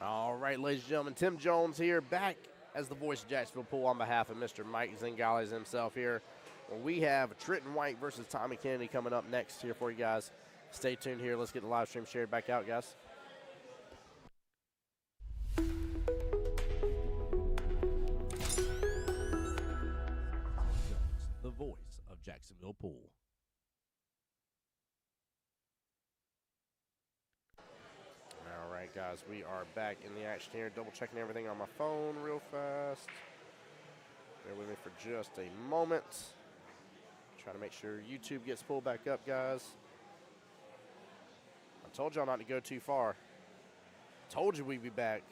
All right, ladies and gentlemen, Tim Jones here, back as the voice of Jacksonville Pool on behalf of Mr. Mike Zingales himself here. Well, we have Trenton White versus Tommy Kennedy coming up next here for you guys. Stay tuned here. Let's get the live stream shared back out, guys. The voice of Jacksonville Pool. All right, guys, we are back in the action here. Double checking everything on my phone real fast. Bear with me for just a moment. Trying to make sure YouTube gets pulled back up, guys. I told y'all not to go too far. Told you we'd be back.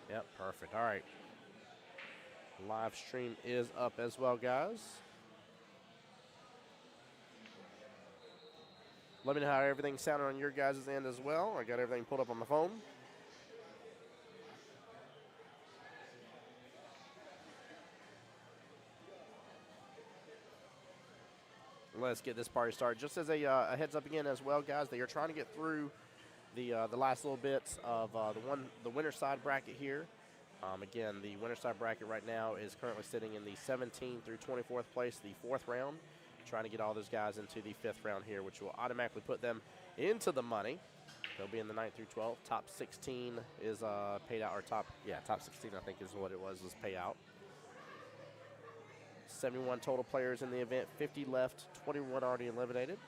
Yep, perfect. All right. Live stream is up as well, guys. Let me know how everything's sounding on your guys' end as well. I got everything pulled up on my phone. Let's get this party started. Just as a heads up again as well, guys, that you're trying to get through the last little bits of the winner side bracket here. Again, the winner side bracket right now is currently sitting in the 17th through 24th place, the 4th round. Trying to get all those guys into the 5th round here, which will automatically put them into the money. They'll be in the 9th through 12th. Top 16 is paid out, or top 16 I think is what it was payout. 71 total players in the event, 50 left, 21 already eliminated.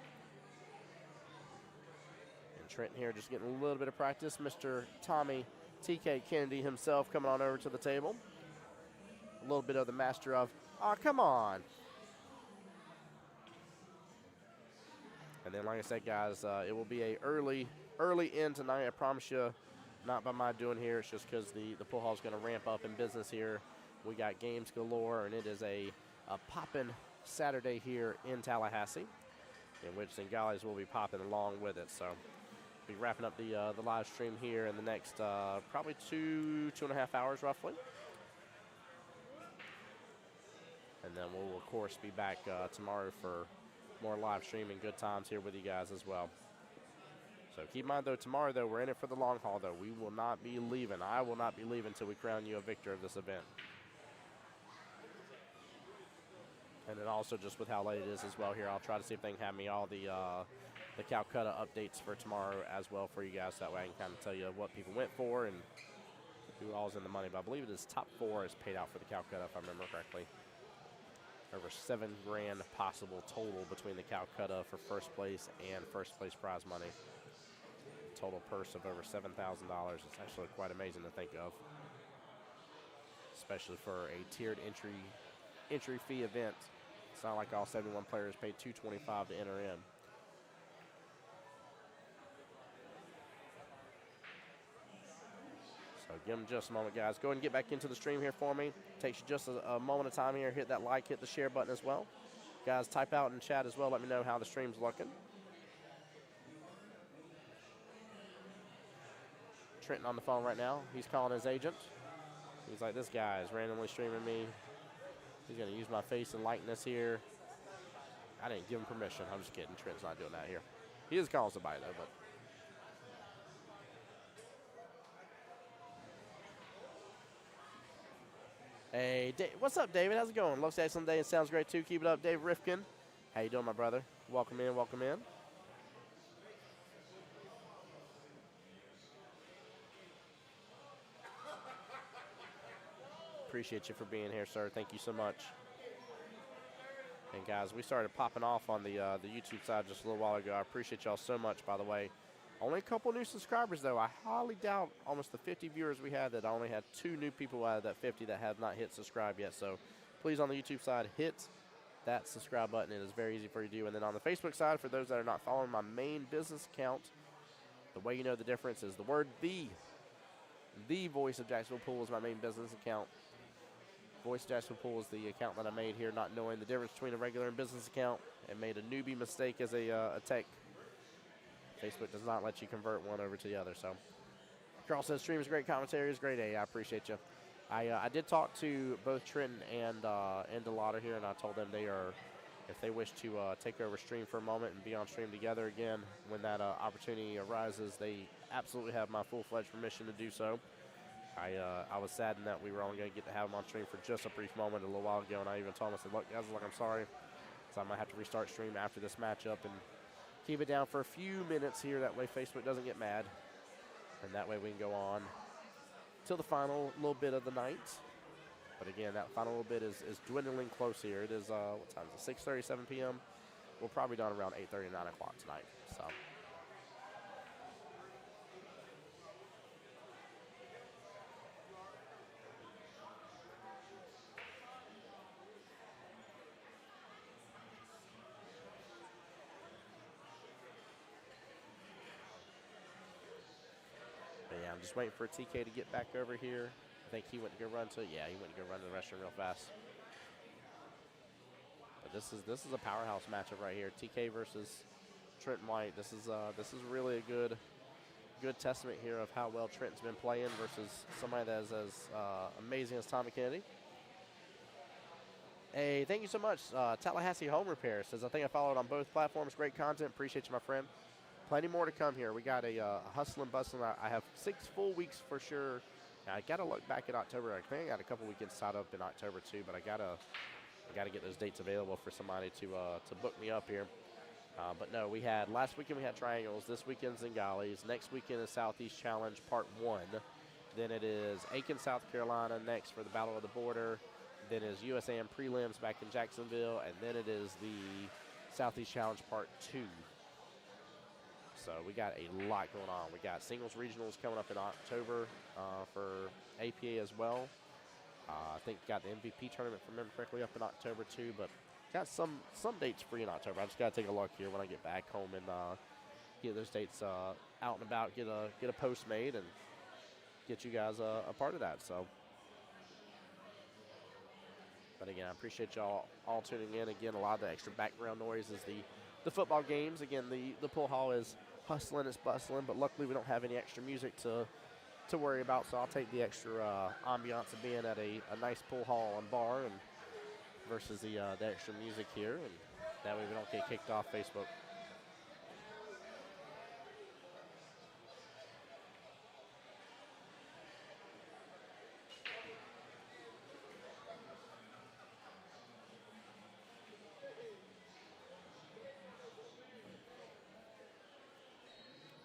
And Trenton here just getting a little bit of practice. Mr. Tommy TK Kennedy himself coming on over to the table. A little bit of the master of, oh, come on. And then, like I said, guys, it will be a early end tonight. I promise you, not by my doing here. It's just because the pool hall is going to ramp up in business here. We got games galore, and it is a poppin' Saturday here in Tallahassee, in which Zingales will be popping along with it. So, be wrapping up the live stream here in the next probably two and a half hours roughly. And then we'll, of course, be back tomorrow for more live streaming, good times here with you guys as well. So keep in mind, though, tomorrow, though, we're in it for the long haul, though. We will not be leaving. I will not be leaving until we crown you a victor of this event. And then also, just with how late it is as well here, I'll try to see if they can have me all the Calcutta updates for tomorrow as well for you guys. That way I can kind of tell you what people went for and who all's in the money. But I believe it is top 4 is paid out for the Calcutta, if I remember correctly. Over $7 grand possible total between the Calcutta for first place and first place prize money. Total purse of over $7,000. It's actually quite amazing to think of, especially for a tiered entry fee event. It's not like all 71 players paid $225 to enter in. So give them just a moment, guys. Go ahead and get back into the stream here for me. Takes you just a moment of time here. Hit that like, hit the share button as well. Guys, type out in chat as well. Let me know how the stream's looking. Trenton on the phone right now. He's calling his agent. He's like, this guy is randomly streaming me. He's going to use my face and likeness here. I didn't give him permission. I'm just kidding. Trenton's not doing that here. He is calling somebody, though, but. Hey, what's up, David? How's it going? Looks excellent day and sounds great, too. Keep it up, Dave Rifkin. How you doing, my brother? Welcome in, welcome in. Appreciate you for being here, sir. Thank you so much. And, guys, we started popping off on the YouTube side just a little while ago. I appreciate y'all so much, by the way. Only a couple new subscribers, though. I highly doubt almost the 50 viewers we had that I only had 2 new people out of that 50 that have not hit subscribe yet. So please, on the YouTube side, hit that subscribe button. It is very easy for you to do. And then on the Facebook side, for those that are not following my main business account, the way you know the difference is the word the voice of Jacksonville Pool is my main business account. Voice of Jacksonville Pool is the account that I made here, not knowing the difference between a regular and business account, and made a newbie mistake as a tech. Facebook does not let you convert one over to the other. So Carl says, stream is great, commentary is great. Hey, I appreciate you. I did talk to both Trenton and DeLauder here, and I told them if they wish to take over stream for a moment and be on stream together again when that opportunity arises, they absolutely have my full-fledged permission to do so. I was saddened that we were only going to get to have them on stream for just a brief moment a little while ago, and I even told them, I said, look, guys, I'm sorry. So I might have to restart stream after this matchup and keep it down for a few minutes here. That way Facebook doesn't get mad, and that way we can go on till the final little bit of the night. But again, that final little bit is dwindling close here. It is, what time is it, 6:30, 7 p.m.? We'll probably done around 8:30, 9 o'clock tonight. So. But yeah, I'm just waiting for TK to get back over here. I think he went to go run to, yeah, he went to go run to the restroom real fast. But this is a powerhouse matchup right here. TK versus Trenton White. This is really a good testament here of how well Trenton's been playing versus somebody that is as amazing as Tommy Kennedy. Hey, thank you so much. Tallahassee Home Repair says, I think I followed on both platforms. Great content. Appreciate you, my friend. Plenty more to come here. We got a hustling, bustling. I have 6 full weeks for sure. Now, I got to look back at October. I think I got a couple weekends tied up in October too, but I gotta get those dates available for somebody to book me up here. But no, last weekend we had Triangles. This weekend's Zingales. Next weekend is Southeast Challenge Part 1. Then it is Aiken, South Carolina next for the Battle of the Border. Then is USAM Prelims back in Jacksonville. And then it is the Southeast Challenge Part 2. So we got a lot going on. We got singles regionals coming up in October for APA as well. I think got the MVP tournament, if I remember correctly, up in October too. But got some dates free in October. I just got to take a look here when I get back home and get those dates out and about. Get a post made and get you guys a part of that. So, but again, I appreciate y'all all tuning in. Again, a lot of the extra background noise is the football games. Again, the pool hall is hustling, it's bustling, but luckily we don't have any extra music to worry about, so I'll take the extra ambiance of being at a nice pool hall and bar and versus the extra music here, and that way we don't get kicked off Facebook.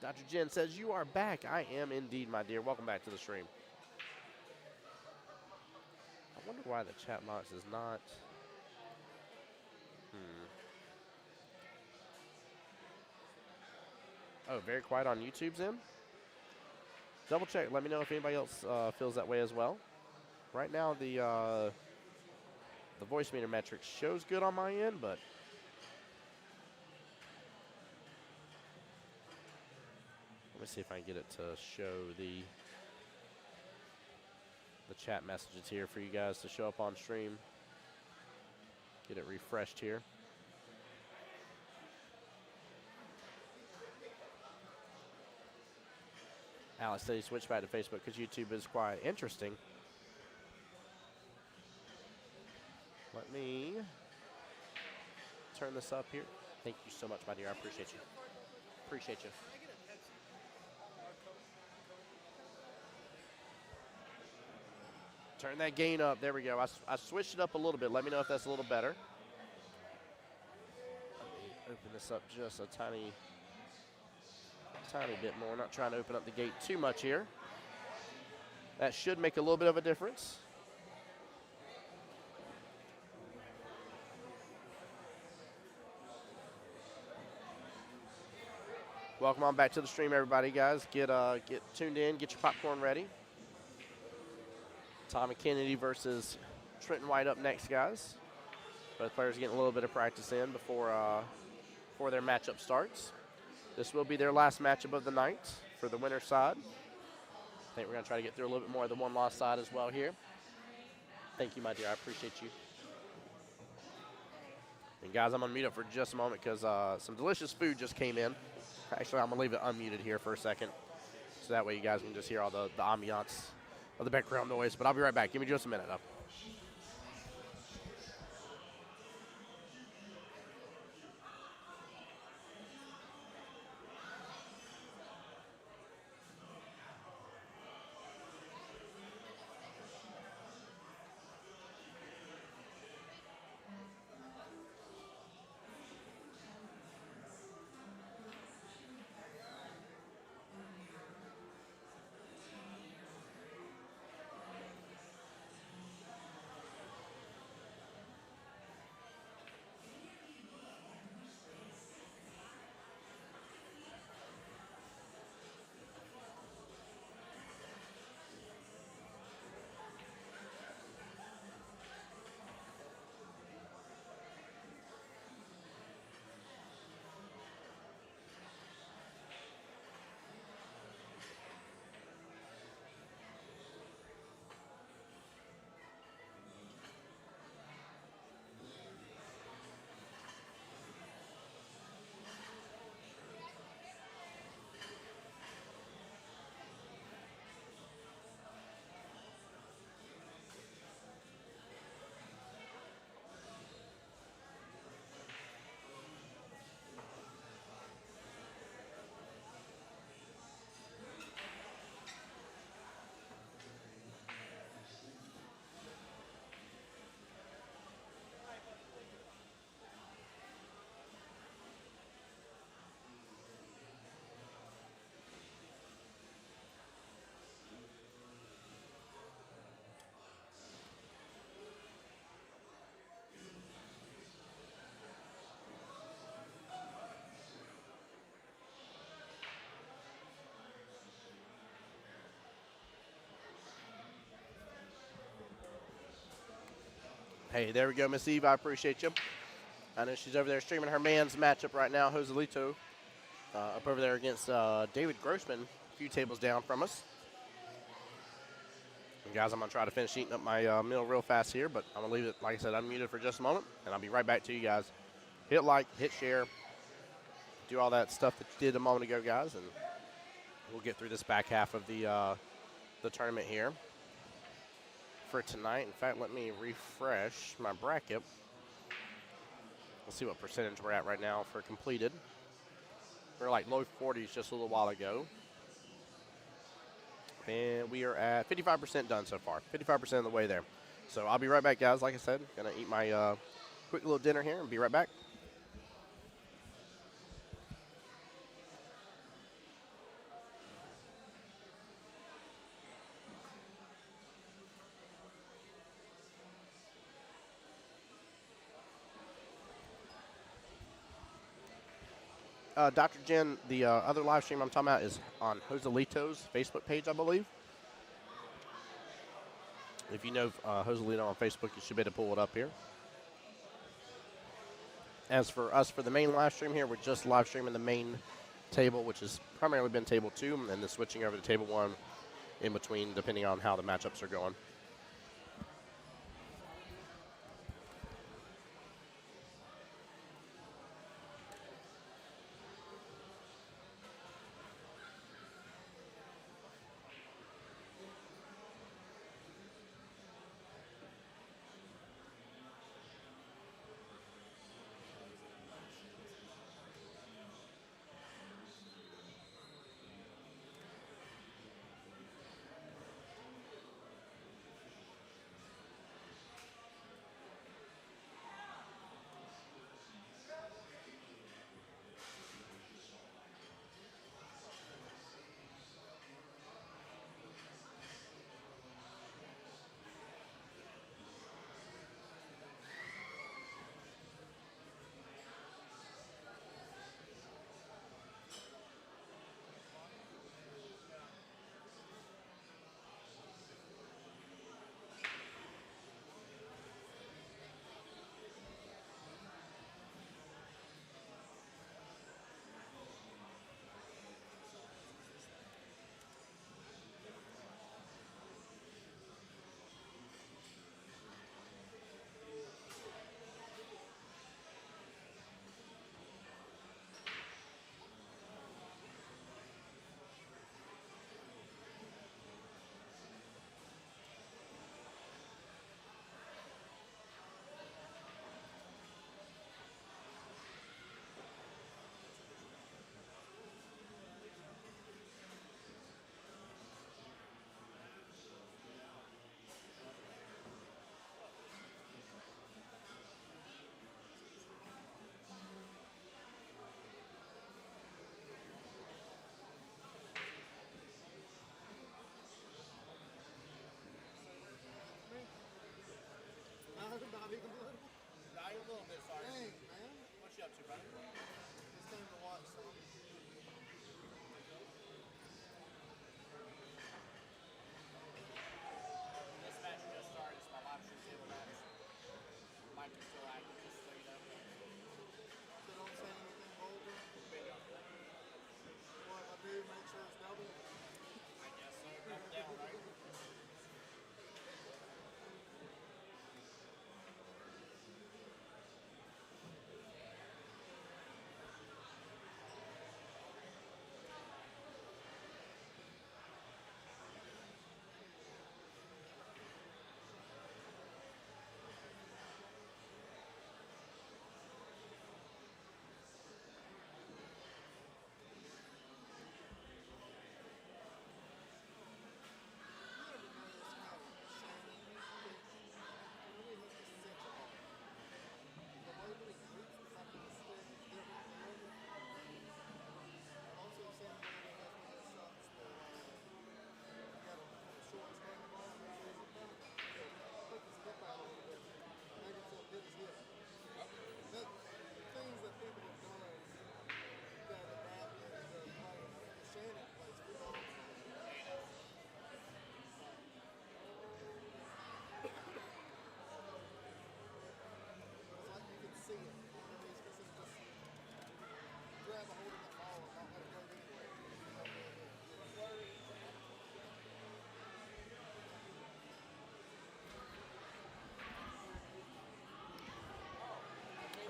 Dr. Jen says, you are back. I am indeed, my dear. Welcome back to the stream. I wonder why the chat box is not. Oh, very quiet on YouTube's end? Double check. Let me know if anybody else feels that way as well. Right now, the voice meter metrics shows good on my end, but let me see if I can get it to show the chat messages here for you guys to show up on stream. Get it refreshed here. Alex said he switched back to Facebook because YouTube is quiet. Interesting. Let me turn this up here. Thank you so much, my dear. I appreciate you. Appreciate you. Turn that gain up. There we go. I switched it up a little bit. Let me know if that's a little better. Let me open this up just a tiny bit more. Not trying to open up the gate too much here. That should make a little bit of a difference. Welcome on back to the stream, everybody, guys. Get tuned in. Get your popcorn ready. Tommy Kennedy versus Trenton White up next, guys. Both players getting a little bit of practice in before their matchup starts. This will be their last matchup of the night for the winner's side. I think we're going to try to get through a little bit more of the one-loss side as well here. Thank you, my dear. I appreciate you. And, guys, I'm going to mute up for just a moment because some delicious food just came in. Actually, I'm going to leave it unmuted here for a second so that way you guys can just hear all the ambiance of the background noise, but I'll be right back. Give me just a minute, though. Hey, there we go, Miss Eve. I appreciate you. I know she's over there streaming her man's matchup right now, Joselito, up over there against David Grossman, a few tables down from us. And guys, I'm going to try to finish eating up my meal real fast here, but I'm going to leave it, like I said, unmuted for just a moment, and I'll be right back to you guys. Hit like, hit share, do all that stuff that you did a moment ago, guys, and we'll get through this back half of the tournament here for tonight. In fact, let me refresh my bracket. Let's see what percentage we're at right now for completed. We were like low 40s just a little while ago. And we are at 55% done so far. 55% of the way there. So I'll be right back, guys. Like I said, going to eat my quick little dinner here and be right back. Dr. Jen, the other live stream I'm talking about is on Joselito's Facebook page, I believe. If you know Joselito on Facebook, you should be able to pull it up here. As for us, for the main live stream here, we're just live streaming the main table, which has primarily been table 2, and then switching over to table 1 in between, depending on how the matchups are going.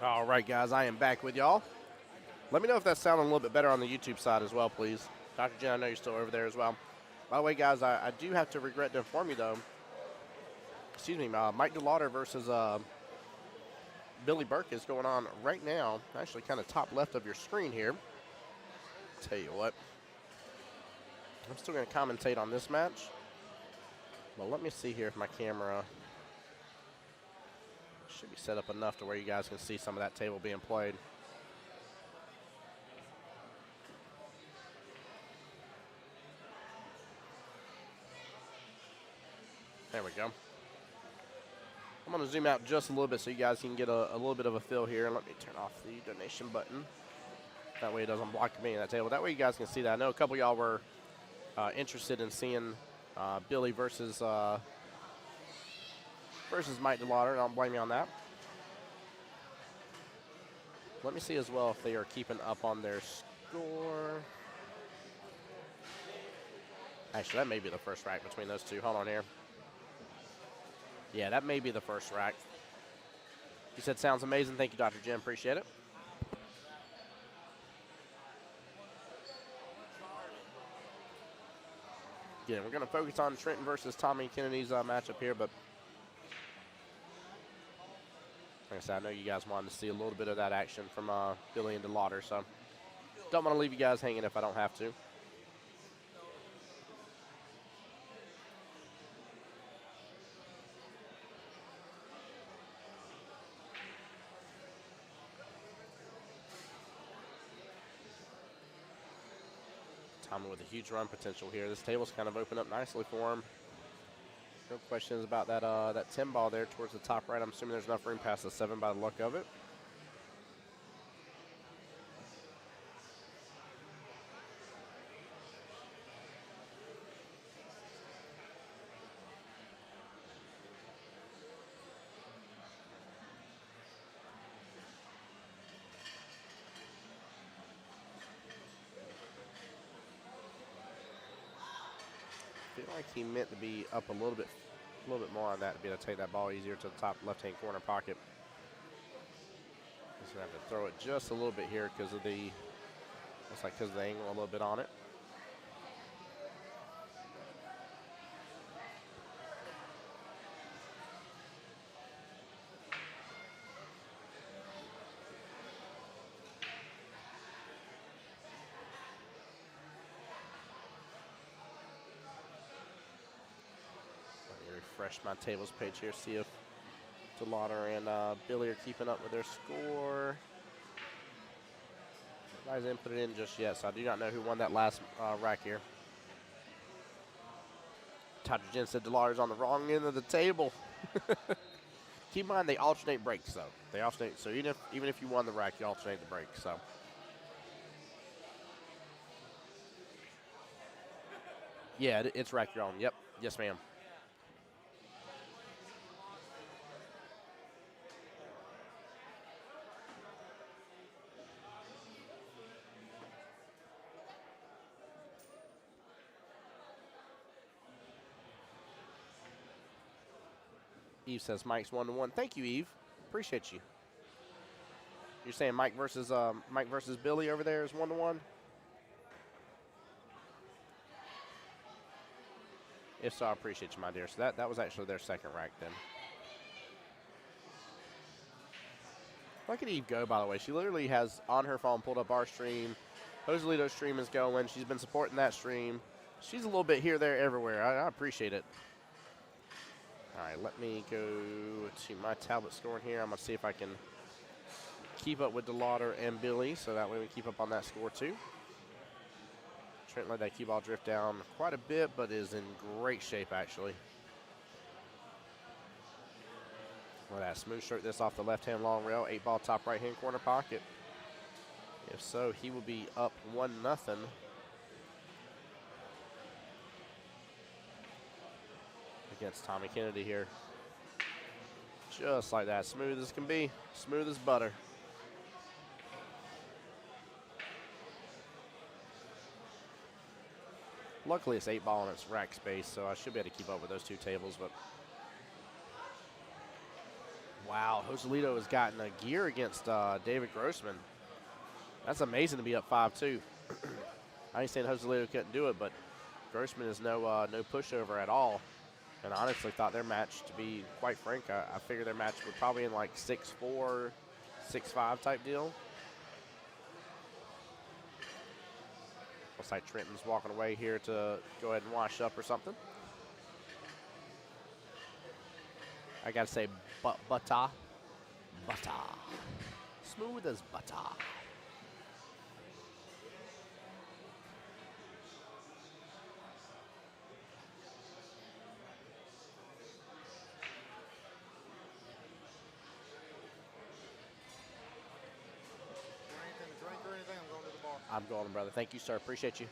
All right, guys, I am back with y'all. Let me know if that's sounding a little bit better on the YouTube side as well, please. Dr. Jen, I know you're still over there as well. By the way, guys, I do have to regret to inform you, though. Excuse me, Mike DeLauder versus Billy Burke is going on right now. Actually, kind of top left of your screen here. Tell you what, I'm still going to commentate on this match. Well, let me see here if my camera should be set up enough to where you guys can see some of that table being played. There we go. I'm going to zoom out just a little bit so you guys can get a little bit of a feel here. And let me turn off the donation button. That way it doesn't block me in that table. That way you guys can see that. I know a couple of y'all were interested in seeing Billy versus Mike DeLauder, and I don't blame you on that. Let me see as well if they are keeping up on their score. Actually, that may be the first rack between those two. Hold on here. Yeah, that may be the first rack. You said sounds amazing. Thank you, Dr. Jim. Appreciate it. Again, we're going to focus on Trenton versus Tommy Kennedy's matchup here, but like I said, I know you guys wanted to see a little bit of that action from Billy and DeLauder, so don't want to leave you guys hanging if I don't have to. Tommy with a huge run potential here. This table's kind of opened up nicely for him. No questions about that 10 ball there towards the top right. I'm assuming there's enough room past the 7 by the luck of it. I feel like he meant to be up a little bit more on that to be able to take that ball easier to the top left-hand corner pocket. He's gonna have to throw it just a little bit here because of the, looks like because of the angle a little bit on it. Refresh my tables page here, see if DeLauder and Billy are keeping up with their score. You guys didn't put it in just yet, so I do not know who won that last rack here. Dr. Jen said DeLauder's on the wrong end of the table. Keep in mind they alternate breaks, though. They alternate, so even if you won the rack, you alternate the break. So. Yeah, it's rack your own. Yep. Yes, ma'am. Eve says Mike's 1-1. Thank you, Eve. Appreciate you. You're saying Mike versus Billy over there is 1-1? If so, I appreciate you, my dear. So that was actually their second rack then. Look at Eve go, by the way. She literally has on her phone pulled up our stream. Joselito's stream is going. She's been supporting that stream. She's a little bit here, there, everywhere. I appreciate it. All right, let me go to my tablet scoring here. I'm going to see if I can keep up with DeLauder and Billy, so that way we keep up on that score too. Trent let that cue ball drift down quite a bit, but is in great shape, actually. Look at that smooth stroke this off the left-hand long rail, 8-ball top right-hand corner pocket. If so, he will be up 1-0. Against Tommy Kennedy here. Just like that, smooth as can be, smooth as butter. Luckily, it's 8-ball and it's rack space, so I should be able to keep up with those two tables, but Wow, Joselito has gotten a gear against David Grossman. That's amazing to be up 5-2. I ain't saying Joselito couldn't do it, but Grossman is no pushover at all. And I honestly thought their match, to be quite frank, I figured their match would probably in like 6-4, 6-5 type deal. Looks like Trenton's walking away here to go ahead and wash up or something. I gotta say, butter. Smooth as butter. Anything to drink or anything? I'm going to the bar. I'm going, brother. Thank you, sir. Appreciate you.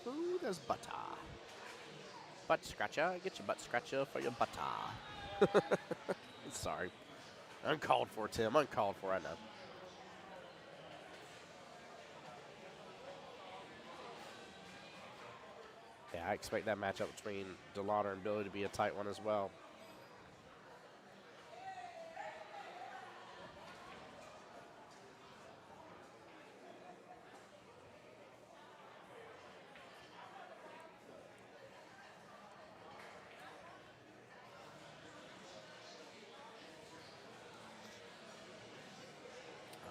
Smooth as butter. Butt scratcher. Get your butt scratcher for your butter. Sorry. Uncalled for, Tim. Uncalled for, I know. Yeah, I expect that matchup between DeLauder and Billy to be a tight one as well.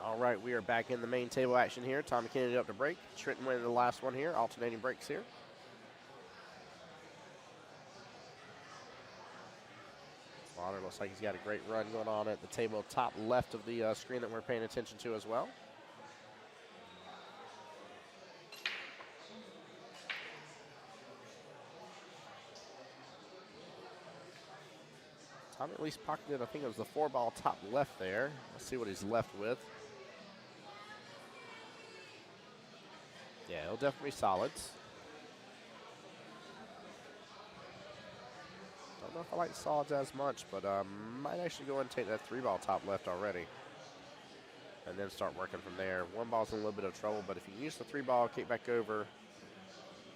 All right, we are back in the main table action here. Tommy Kennedy up to break. Trenton winning the last one here, alternating breaks here. Lauder looks like he's got a great run going on at the table top left of the screen that we're paying attention to as well. Tommy at least pocketed, I think it was the 4-ball top left there. Let's see what he's left with. Yeah, he'll definitely be solids. Don't know if I like solids as much, but might actually go and take that 3-ball top left already. And then start working from there. 1-ball's in a little bit of trouble, but if you can use the 3-ball, kick back over,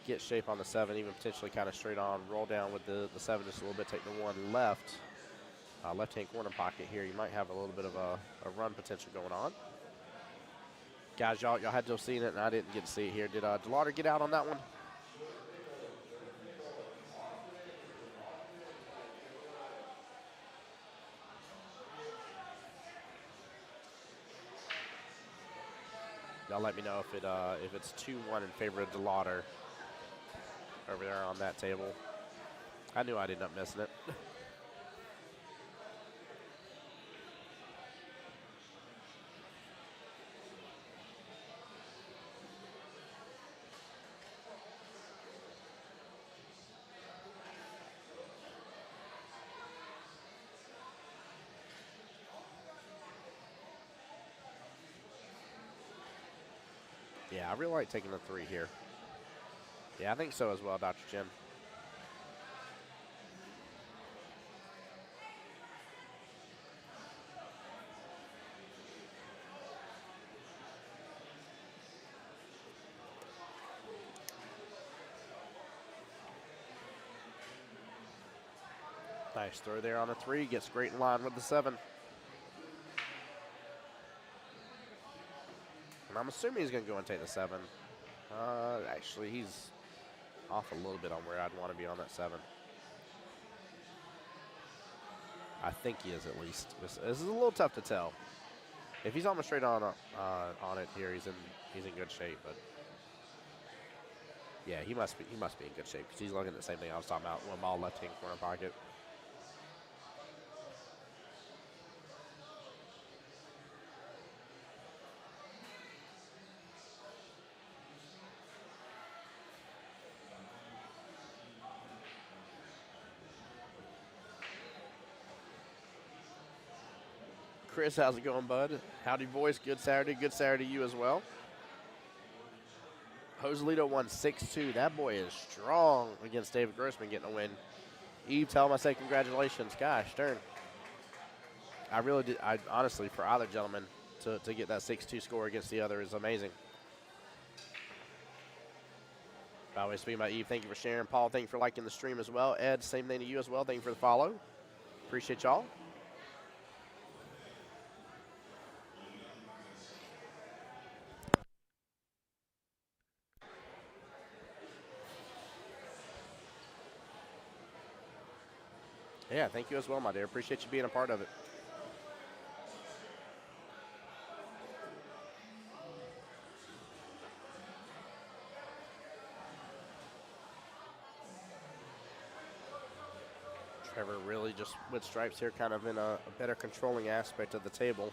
get shape on the 7, even potentially kind of straight on, roll down with the 7 just a little bit, take the 1 left. Left-hand corner pocket here, you might have a little bit of a run potential going on. Guys, y'all had to have seen it, and I didn't get to see it here. Did DeLauder get out on that one? Y'all let me know if it's 2-1 in favor of DeLauder over there on that table. I knew I'd end up missing it. Yeah, I really like taking the 3 here. Yeah, I think so as well, Dr. Jim. Nice throw there on the 3. Gets great in line with the 7. And I'm assuming he's going to go and take the 7. Actually, he's off a little bit on where I'd want to be on that 7. I think he is at least. This is a little tough to tell. If he's almost straight on it here, he's in good shape. But yeah, he must be in good shape because he's looking at the same thing I was talking about. 1-ball left-hand corner pocket. Chris, how's it going, bud? Howdy, boys. Good Saturday. Good Saturday to you as well. Joselito won 6-2. That boy is strong against David Grossman getting a win. Eve, tell him I say congratulations. Gosh, darn. I really did. I honestly, for either gentleman, to get that 6-2 score against the other is amazing. By the way, speaking about Eve, thank you for sharing. Paul, thank you for liking the stream as well. Ed, same thing to you as well. Thank you for the follow. Appreciate y'all. Yeah, thank you as well, my dear. Appreciate you being a part of it. Trevor really just with stripes here, kind of in a better controlling aspect of the table.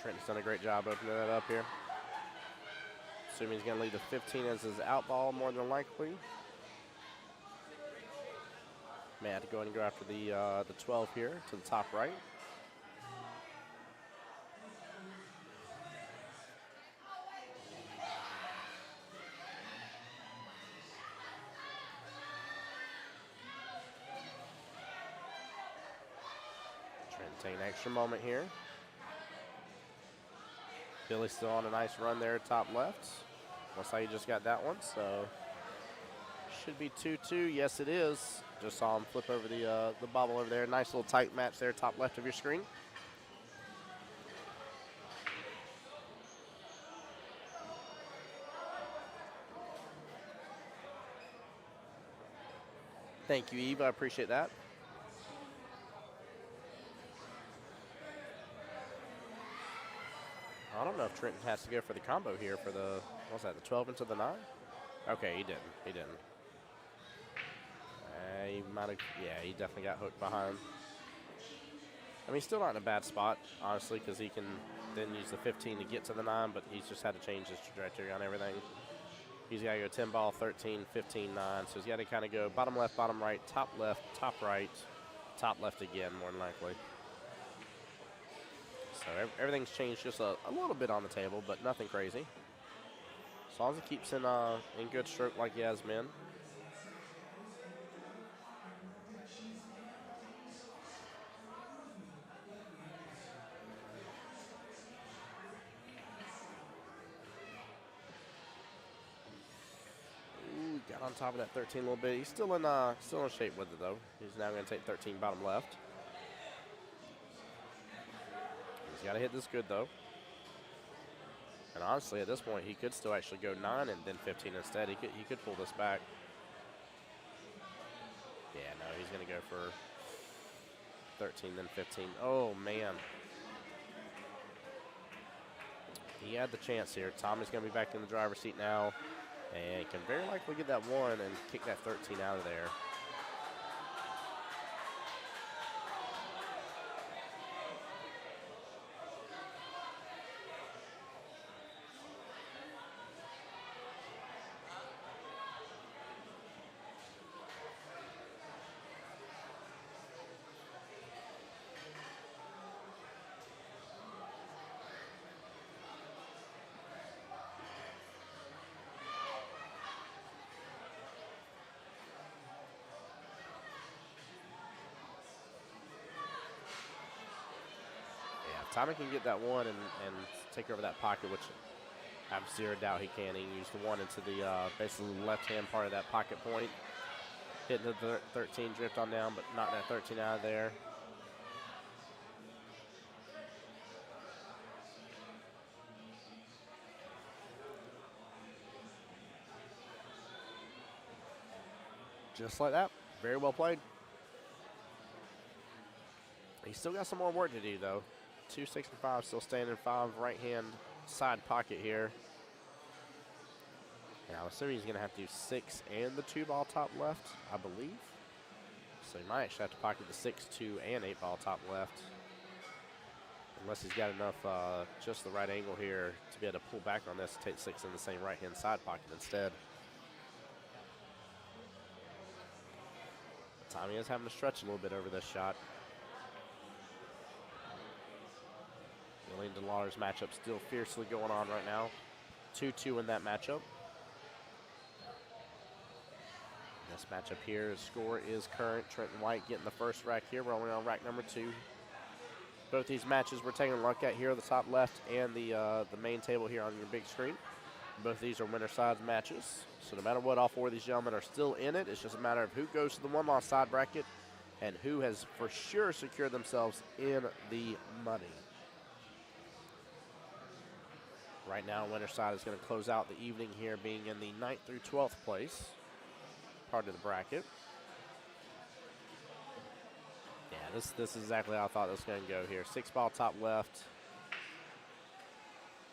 Trenton's done a great job opening that up here. Assuming he's going to leave the 15 as his out ball more than likely. May have to go ahead and go after the 12 here to the top right. Trenton taking an extra moment here. Billy still on a nice run there, top left. Looks like he just got that one, so should be 2-2. Yes, it is. Just saw him flip over the bobble over there. Nice little tight match there, top left of your screen. Thank you, Eve. I appreciate that. I don't know if Trenton has to go for the combo here for the, what's that, the 12 into the 9? Okay, he didn't. He didn't. He might have, yeah, he definitely got hooked behind. I mean, he's still not in a bad spot, honestly, because he can then use the 15 to get to the 9, but he's just had to change his trajectory on everything. He's got to go 10 ball, 13, 15, 9. So he's got to kind of go bottom left, top right, top left again, more than likely. So everything's changed just a little bit on the table, but nothing crazy. As long as he keeps in good stroke like he has been. Ooh, got on top of that 13 a little bit. He's still in shape with it though. He's now going to take 13 bottom left. He's got to hit this good though. And honestly, at this point, he could still actually go 9 and then 15 instead. He could pull this back. Yeah, no, he's going to go for 13, then 15. Oh, man. He had the chance here. Tommy's going to be back in the driver's seat now. And can very likely get that 1 and kick that 13 out of there. Tommy can get that 1 and take over that pocket, which I have zero doubt he can. He can use the 1 into the basically left-hand part of that pocket point. Hitting the 13, drift on down, but knock that 13 out of there. Just like that. Very well played. He's still got some more work to do, though. 265 still standing 5 right-hand side pocket here. And I'm assuming he's going to have to do 6 and the 2 ball top left, I believe. So he might actually have to pocket the 6, 2, and 8 ball top left. Unless he's got enough, just the right angle here to be able to pull back on this, take 6 in the same right-hand side pocket instead. Tommy is having to stretch a little bit over this shot. Billy and DeLauder's matchup still fiercely going on right now. 2-2 in that matchup. This matchup here, the score is current. Trenton White getting the first rack here. We're only on rack number 2. Both these matches we're taking a look at here, the top left and the main table here on your big screen. Both of these are winner side matches. So no matter what, all 4 of these gentlemen are still in it. It's just a matter of who goes to the one-loss side bracket and who has for sure secured themselves in the money. Right now, winner side is going to close out the evening here, being in the 9th through 12th place part of the bracket. Yeah, this is exactly how I thought this was going to go here. 6 ball top left.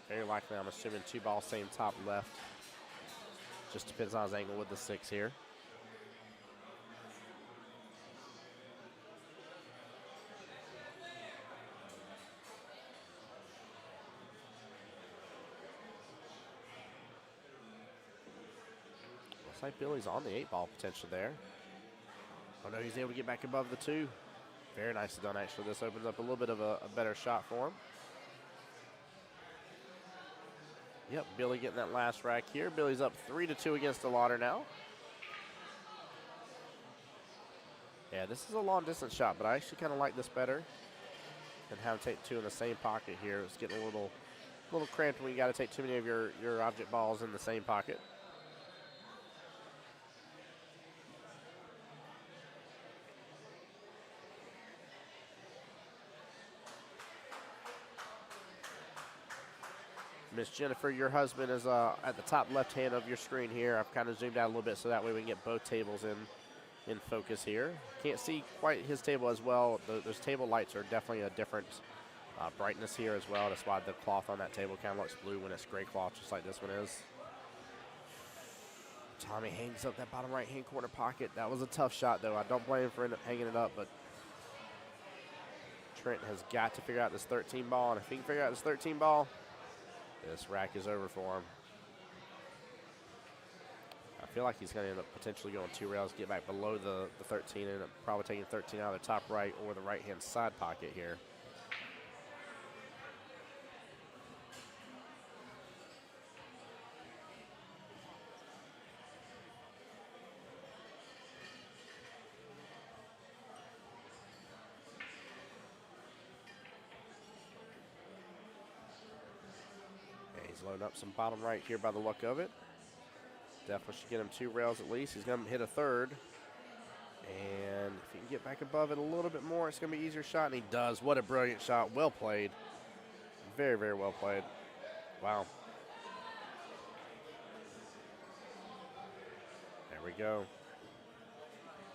Very likely, I'm assuming 2 ball same top left. Just depends on his angle with the 6 here. Looks like Billy's on the 8 ball potential there. Oh no, he's able to get back above the 2. Very nicely done, actually. This opens up a little bit of a better shot for him. Yep, Billy getting that last rack here. Billy's up 3-2 against DeLauder now. Yeah, this is a long distance shot, but I actually kind of like this better than having to take 2 in the same pocket here. It's getting a little cramped when you got to take too many of your object balls in the same pocket. Miss Jennifer, your husband is at the top left hand of your screen here. I've kind of zoomed out a little bit so that way we can get both tables in focus here. Can't see quite his table as well. Those table lights are definitely a different brightness here as well. That's why the cloth on that table kind of looks blue when it's gray cloth, just like this one is. Tommy hangs up that bottom right hand corner pocket. That was a tough shot though. I don't blame him for hanging it up, but Trent has got to figure out this 13 ball, and if he can figure out this 13 ball, this rack is over for him. I feel like he's going to end up potentially going 2 rails, get back below the 13, and probably taking 13 out of the top right or the right-hand side pocket here. Loading up some bottom right here by the look of it. Definitely should get him 2 rails at least. He's going to hit a 3rd. And if he can get back above it a little bit more, it's going to be an easier shot. And he does. What a brilliant shot. Well played. Very, very well played. Wow. There we go.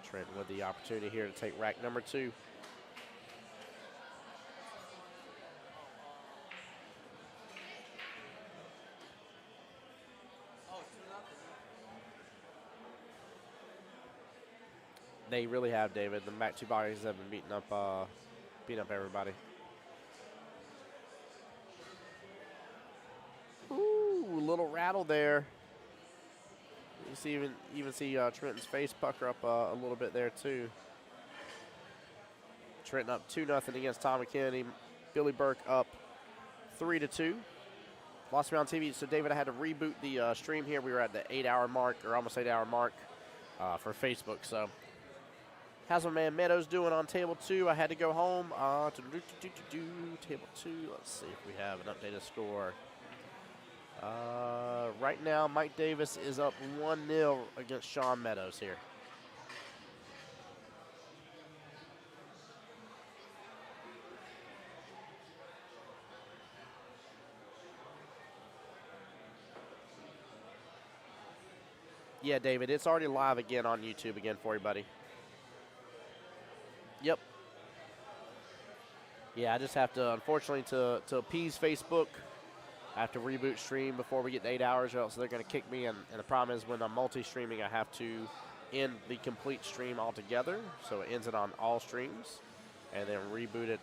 Trent with the opportunity here to take rack number 2. They really have, David. The back 2 bodies have been beating up everybody. Ooh, little rattle there. You see, even see Trenton's face pucker up a little bit there too. Trenton up 2-0 against Tommy Kennedy. Billy Burke up 3-2. Lost me on TV. So David, I had to reboot the stream here. We were at the 8-hour mark, or almost 8-hour mark for Facebook. So. How's my man Meadows doing on table 2? I had to go home. Table 2. Let's see if we have an updated score. Right now, Mike Davis is up 1-0 against Sean Meadows here. Yeah, David, it's already live again on YouTube again for you, buddy. Yep. Yeah, I just have to, unfortunately, to appease Facebook, I have to reboot stream before we get to 8 hours, or else they're going to kick me. And the problem is when I'm multi-streaming, I have to end the complete stream altogether, so it ends it on all streams, and then reboot it,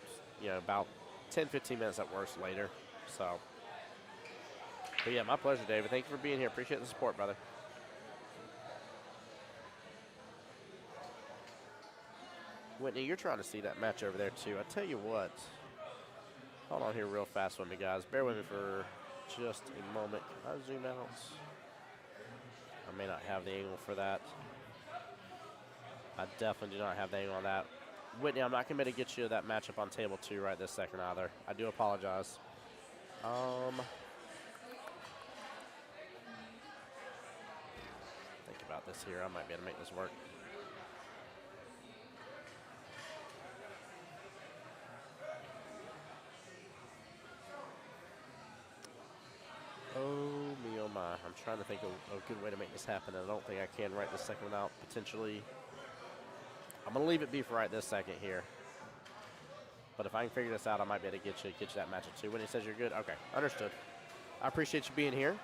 about 10, 15 minutes at worst later. So, but yeah, my pleasure, David. Thank you for being here. Appreciate the support, brother. Whitney, you're trying to see that match over there too. I tell you what. Hold on here real fast with me, guys. Bear with me for just a moment. Can I zoom out? I may not have the angle for that. I definitely do not have the angle on that. Whitney, I'm not going to be able to get you that matchup on table 2 right this second either. I do apologize. Think about this here. I might be able to make this work. Oh, me, oh, my. I'm trying to think of a good way to make this happen. I don't think I can right this second without potentially. I'm going to leave it be for right this second here. But if I can figure this out, I might be able to get you that matchup too. When he says you're good, okay, understood. I appreciate you being here.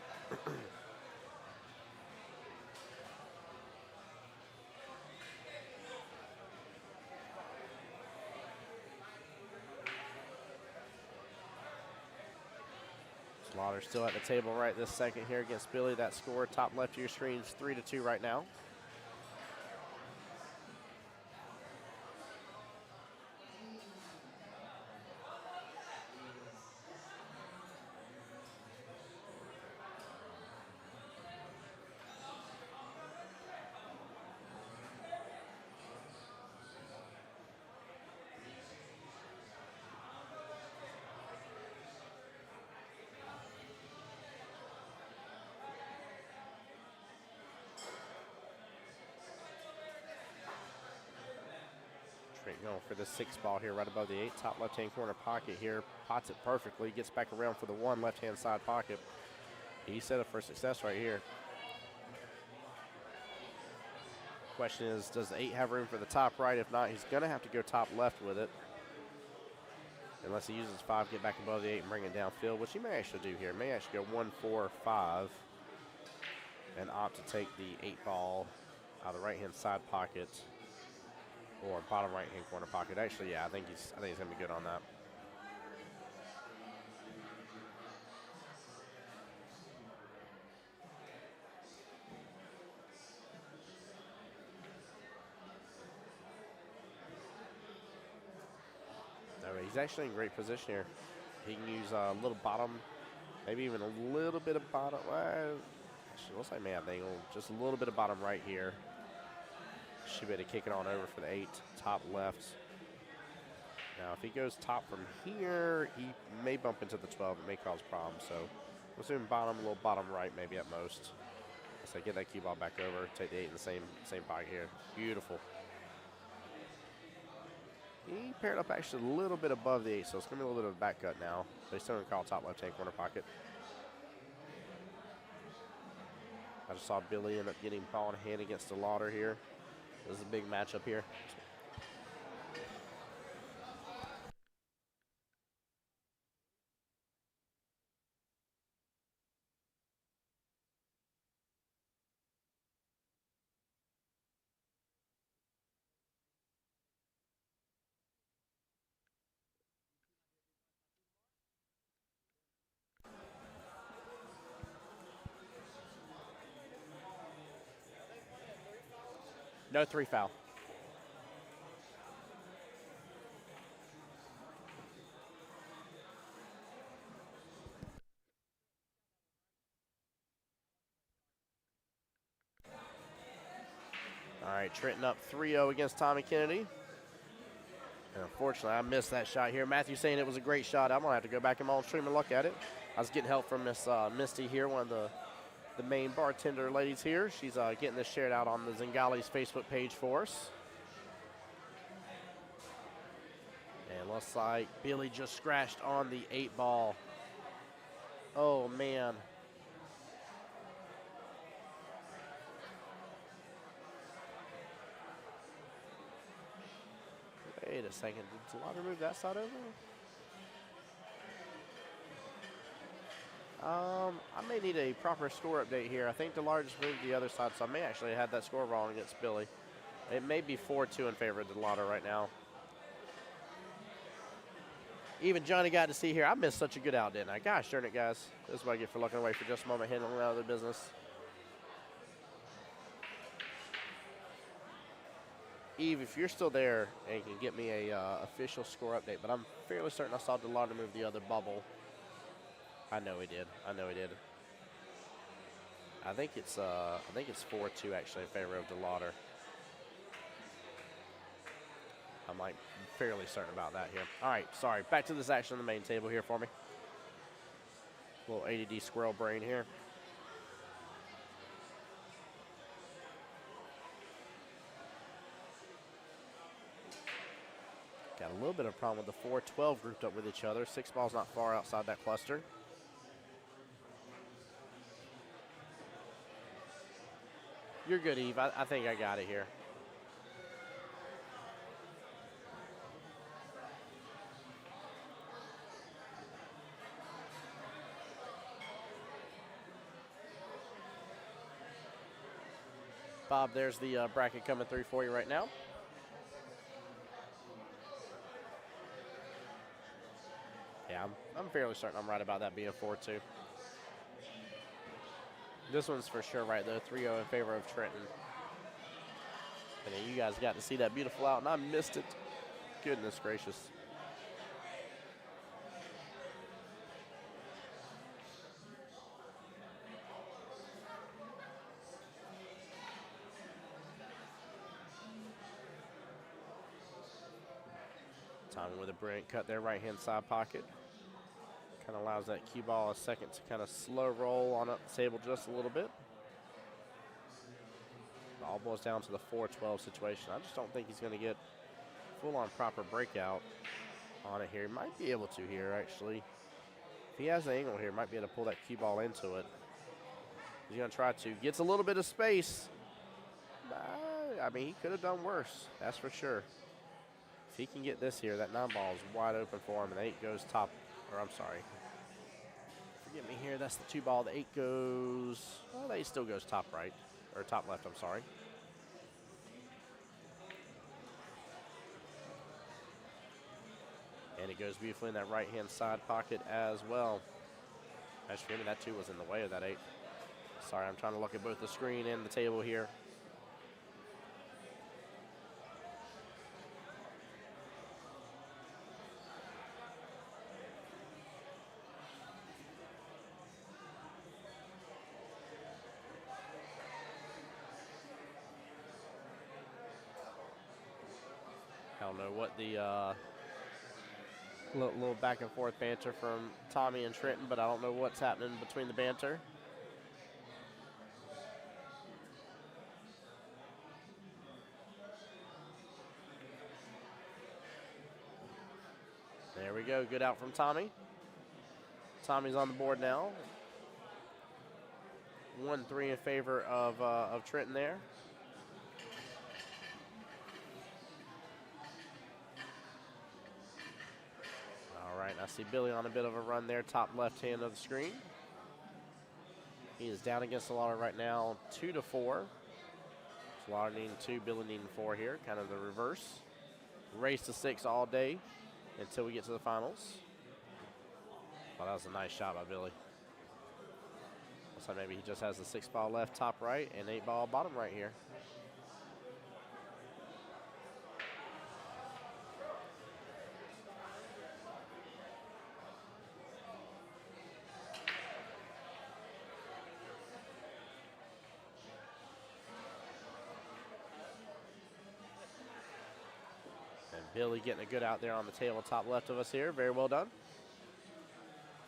Slaughter still at the table right this second here against Billy. That score, top left of your screen, is 3-2 right now. Trent going for the 6 ball here right above the 8, top left-hand corner pocket here. Pots it perfectly, gets back around for the 1 left-hand side pocket. He's set up for success right here. Question is, does the 8 have room for the top right? If not, he's going to have to go top left with it. Unless he uses 5, get back above the 8 and bring it downfield, which he may actually do here. May actually go 1, 4, 5 and opt to take the 8 ball out of the right-hand side pocket or bottom right-hand corner pocket. Actually, yeah, I think he's going to be good on that. He's actually in great position here. He can use a little bottom, maybe even a little bit of bottom. Actually, looks like may have the angle. Just a little bit of bottom right here. Should be able to kick it on over for the 8, top left. Now, if he goes top from here, he may bump into the 12. It may cause problems. So, we'll assume bottom, a little bottom right, maybe at most. So get that cue ball back over. Take the 8 in the same pocket here. Beautiful. He paired up actually a little bit above the 8, so it's going to be a little bit of a back cut now. But he's still going to call top left-hand corner pocket. I just saw Billy end up getting ball in hand against the Lauder here. This is a big matchup here. No 3 foul. All right, Trenton up 3-0 against Tommy Kennedy. And unfortunately, I missed that shot here. Matthew saying it was a great shot. I'm going to have to go back in my own stream and look at it. I was getting help from Miss Misty here, one of the main bartender ladies here. She's getting this shared out on the Zingales Facebook page for us. And looks like Billy just scratched on the 8 ball. Oh, man. Wait a second. Did Slaughter move that side over? I may need a proper score update here. I think DeLar just moved to the other side, so I may actually have that score wrong against Billy. It may be 4-2 in favor of DeLauder right now. Even Johnny got to see here. I missed such a good out, didn't I? Gosh darn it, guys. This is what I get for looking away for just a moment, handling out of the business. Eve, if you're still there and you can get me a official score update, but I'm fairly certain I saw DeLauder move the other bubble. I know he did. I know he did. I think it's 4-2 actually in favor of DeLauder. I'm like fairly certain about that here. All right, sorry. Back to this action on the main table here for me. Little ADD squirrel brain here. Got a little bit of a problem with the 4-12 grouped up with each other. 6 ball's not far outside that cluster. You're good, Eve. I think I got it here. Bob, there's the bracket coming through for you right now. Yeah, I'm fairly certain I'm right about that being 4-2. This one's for sure right, though. 3-0 in favor of Trenton. And then you guys got to see that beautiful out, and I missed it. Goodness gracious. Timing with a brilliant cut there, right-hand side pocket. Kind of allows that cue ball a second to kind of slow roll on up the table just a little bit. It all boils down to the 4-12 situation. I just don't think he's going to get full-on proper breakout on it here. He might be able to here, actually. If he has the angle here, might be able to pull that cue ball into it. He's going to try to. Gets a little bit of space. I mean, he could have done worse. That's for sure. If he can get this here, that 9 ball is wide open for him, and the 8 goes top. Or I'm sorry. Forgive me here. That's the 2 ball. The 8 goes. Well, the 8 still goes top right. Or top left, I'm sorry. And it goes beautifully in that right-hand side pocket as well. Actually, maybe that 2 was in the way of that 8. Sorry, I'm trying to look at both the screen and the table here. I don't know what the little back and forth banter from Tommy and Trenton, but I don't know what's happening between the banter. There we go. Good out from Tommy. Tommy's on the board now. 1-3 in favor of Trenton there. All right, I see Billy on a bit of a run there, top left hand of the screen. He is down against DeLauder right now, 2-4. DeLauder needing 2, Billy needing 4 here, kind of the reverse. Race to 6 all day until we get to the finals. Oh, that was a nice shot by Billy. Looks like maybe he just has the 6 ball left top right and 8 ball bottom right here. Billy getting a good out there on the table top left of us here. Very well done.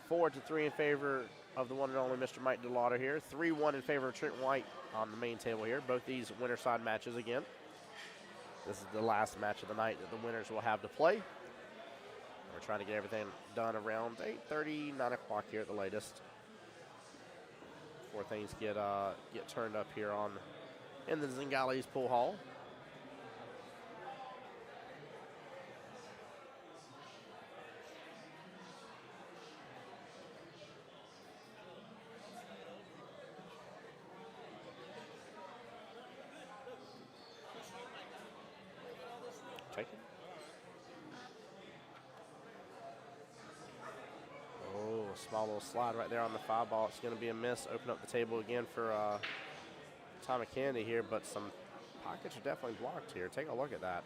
4-3 in favor of the one and only Mr. Mike DeLauder here. 3-1 in favor of Trent White on the main table here. Both these winner side matches again. This is the last match of the night that the winners will have to play. We're trying to get everything done around 8:30, 9 o'clock here at the latest. Before things get turned up here in the Zingales pool hall. Take it. Oh, a small little slide right there on the foul ball. It's going to be a miss. Open up the table again for Tommy Kennedy here, but some pockets are definitely blocked here. Take a look at that.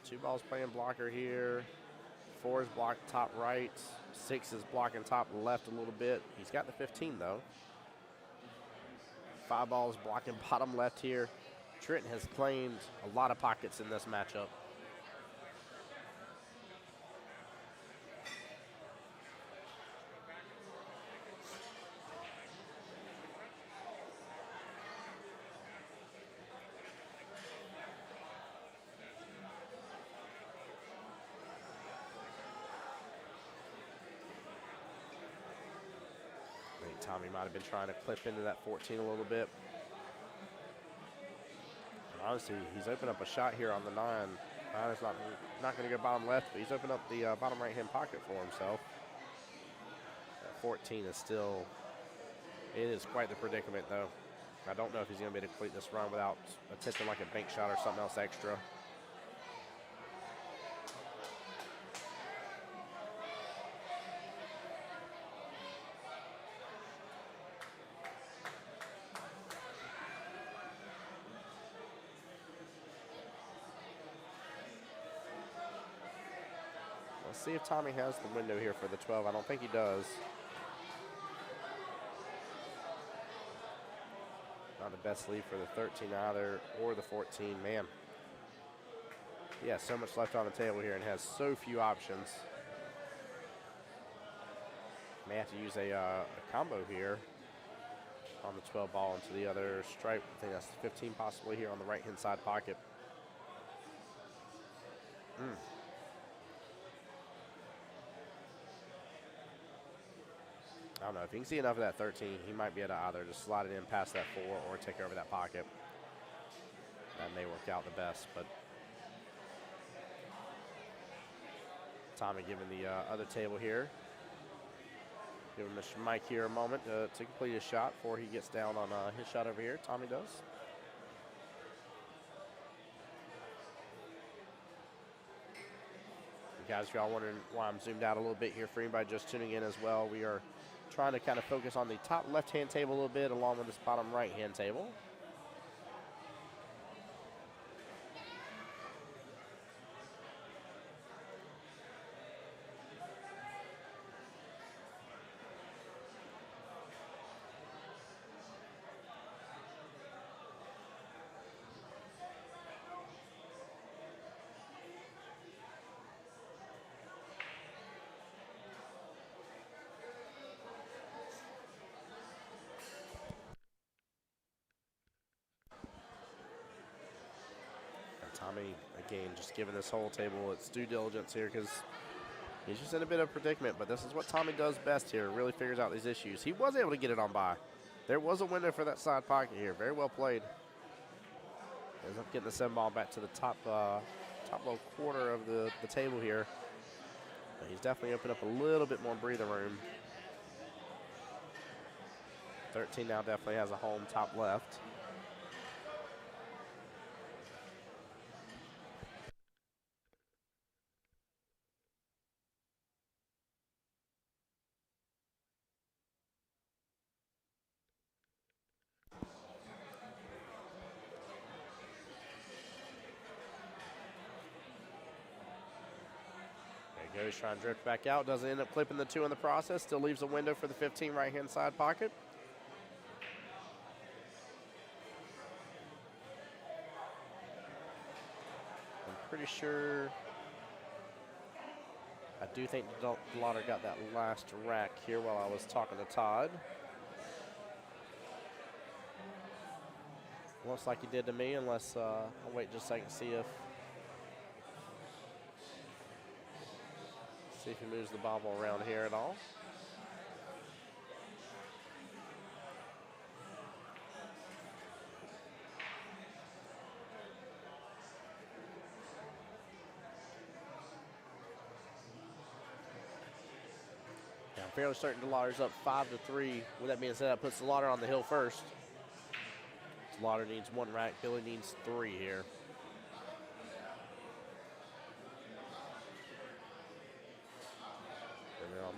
2 balls playing blocker here. 4 is blocked top right. 6 is blocking top left a little bit. He's got the 15 though. 5 balls blocking bottom left here. Trenton has claimed a lot of pockets in this matchup. I think Tommy might have been trying to clip into that 14 a little bit. And honestly, he's opened up a shot here on the 9. 9 is not going to go bottom left, but he's opened up the bottom right-hand pocket for himself. That 14 is still, it is quite the predicament though. I don't know if he's going to be able to complete this run without attempting like a bank shot or something else extra. Let's see if Tommy has the window here for the 12. I don't think he does. Not the best lead for the 13 either, or the 14. Man, he has so much left on the table here and has so few options. May have to use a combo here on the 12 ball into the other stripe. I think that's 15 possibly here on the right-hand side pocket. I don't know. If he can see enough of that 13, he might be able to either just slide it in past that 4 or take over that pocket. That may work out the best, but Tommy giving the other table here. Giving Mr. Mike here a moment to complete his shot before he gets down on his shot over here. Tommy does. Guys, if y'all wondering why I'm zoomed out a little bit here, for anybody just tuning in as well, we are trying to kind of focus on the top left-hand table a little bit along with this bottom right-hand table. Tommy, again, just giving this whole table its due diligence here because he's just in a bit of a predicament, but this is what Tommy does best here, really figures out these issues. He was able to get it on by. There was a window for that side pocket here. Very well played. Ends up getting the 7 ball back to the top low quarter of the table here. But he's definitely opened up a little bit more breathing room. 13 now definitely has a home top left. Goes trying to drift back out. Doesn't end up clipping the 2 in the process. Still leaves a window for the 15 right-hand side pocket. I'm pretty sure. I do think Lauder got that last rack here while I was talking to Todd. Looks like he did to me, unless I'll wait just a second to see if he moves the bobble around here at all. Yeah, I'm fairly certain DeLauder's up 5-3. With that being said, that puts DeLauder on the hill first. DeLauder needs 1 rack. Billy needs 3 here.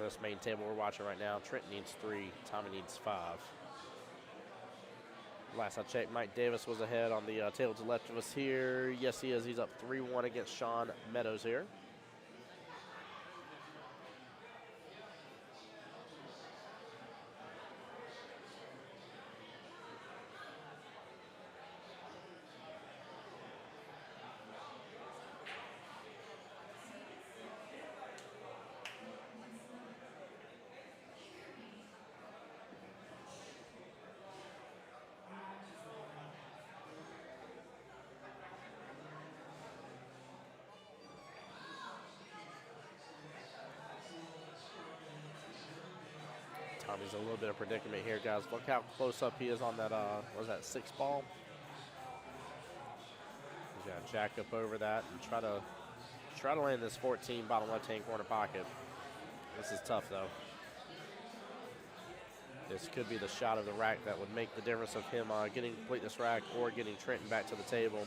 this main table we're watching right now. Trent needs 3, Tommy needs 5. Last I checked, Mike Davis was ahead on the table to the left of us here. Yes, he is. He's up 3-1 against Sean Meadows here. Tommy's in a little bit of predicament here, guys. Look how close up he is on that, what was that, 6 ball? He's got to jack up over that and try to land this 14 bottom left-hand corner pocket. This is tough, though. This could be the shot of the rack that would make the difference of him getting complete this rack or getting Trenton back to the table.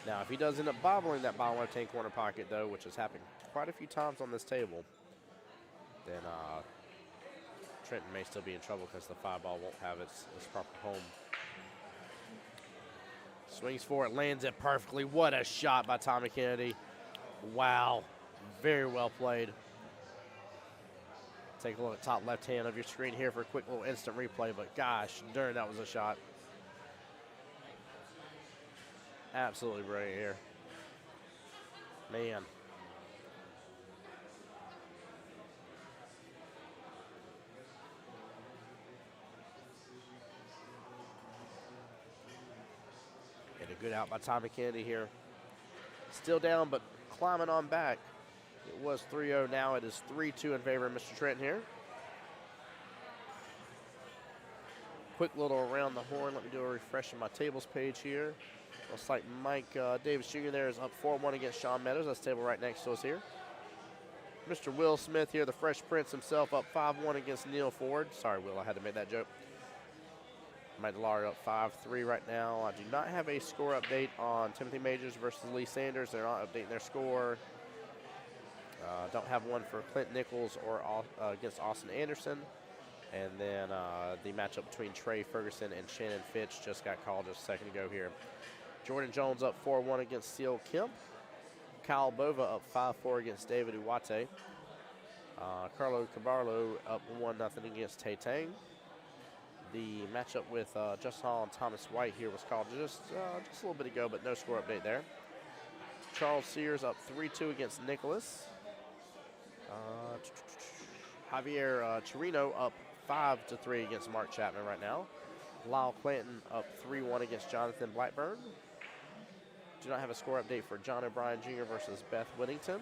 Now, if he does end up bobbling that bottom left-hand corner pocket, though, which has happened quite a few times on this table, then Trenton may still be in trouble because the 5 ball won't have its proper home. Swings for it, lands it perfectly. What a shot by Tommy Kennedy. Wow, very well played. Take a look at top left hand of your screen here for a quick little instant replay, but gosh darn, that was a shot. Absolutely brilliant here. Man. And a good out by Tommy Kennedy here. Still down, but climbing on back. It was 3-0, now it is 3-2 in favor of Mr. Trenton here. Quick little around the horn. Let me do a refresh of my tables page here. Looks like Mike Davis Jr. there is up 4-1 against Sean Meadows. That's the table right next to us here. Mr. Will Smith here, the Fresh Prince himself, up 5-1 against Neil Ford. Sorry, Will, I had to make that joke. Mike Delary up 5-3 right now. I do not have a score update on Timothy Majors versus Lee Sanders. They're not updating their score. Don't have one for Clint Nichols or against Austin Anderson. And then the matchup between Trey Ferguson and Shannon Fitch just got called just a second ago here. Jordan Jones up 4-1 against Seal Kemp. Kyle Bova up 5-4 against David Uwate. Carlo Cabarlo up 1-0 against Tay Tang. The matchup with Justin Hall and Thomas White here was called just a little bit ago, but no score update there. Charles Sears up 3-2 against Nicholas. Javier Chirino up 5-3 against Mark Chapman right now. Lyle Clanton up 3-1 against Jonathan Blackburn. Do not have a score update for John O'Brien Jr. versus Beth Whittington.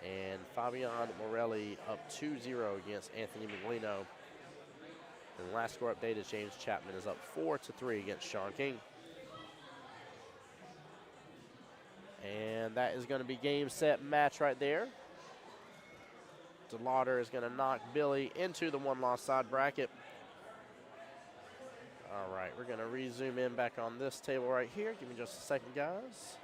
And Fabian Morelli up 2-0 against Anthony Miglino. And the last score update is James Chapman is up 4-3 against Sean King. And that is going to be game, set, match right there. DeLauder is going to knock Billy into the one-loss side bracket. All right, we're going to re-zoom in back on this table right here. Give me just a second, guys.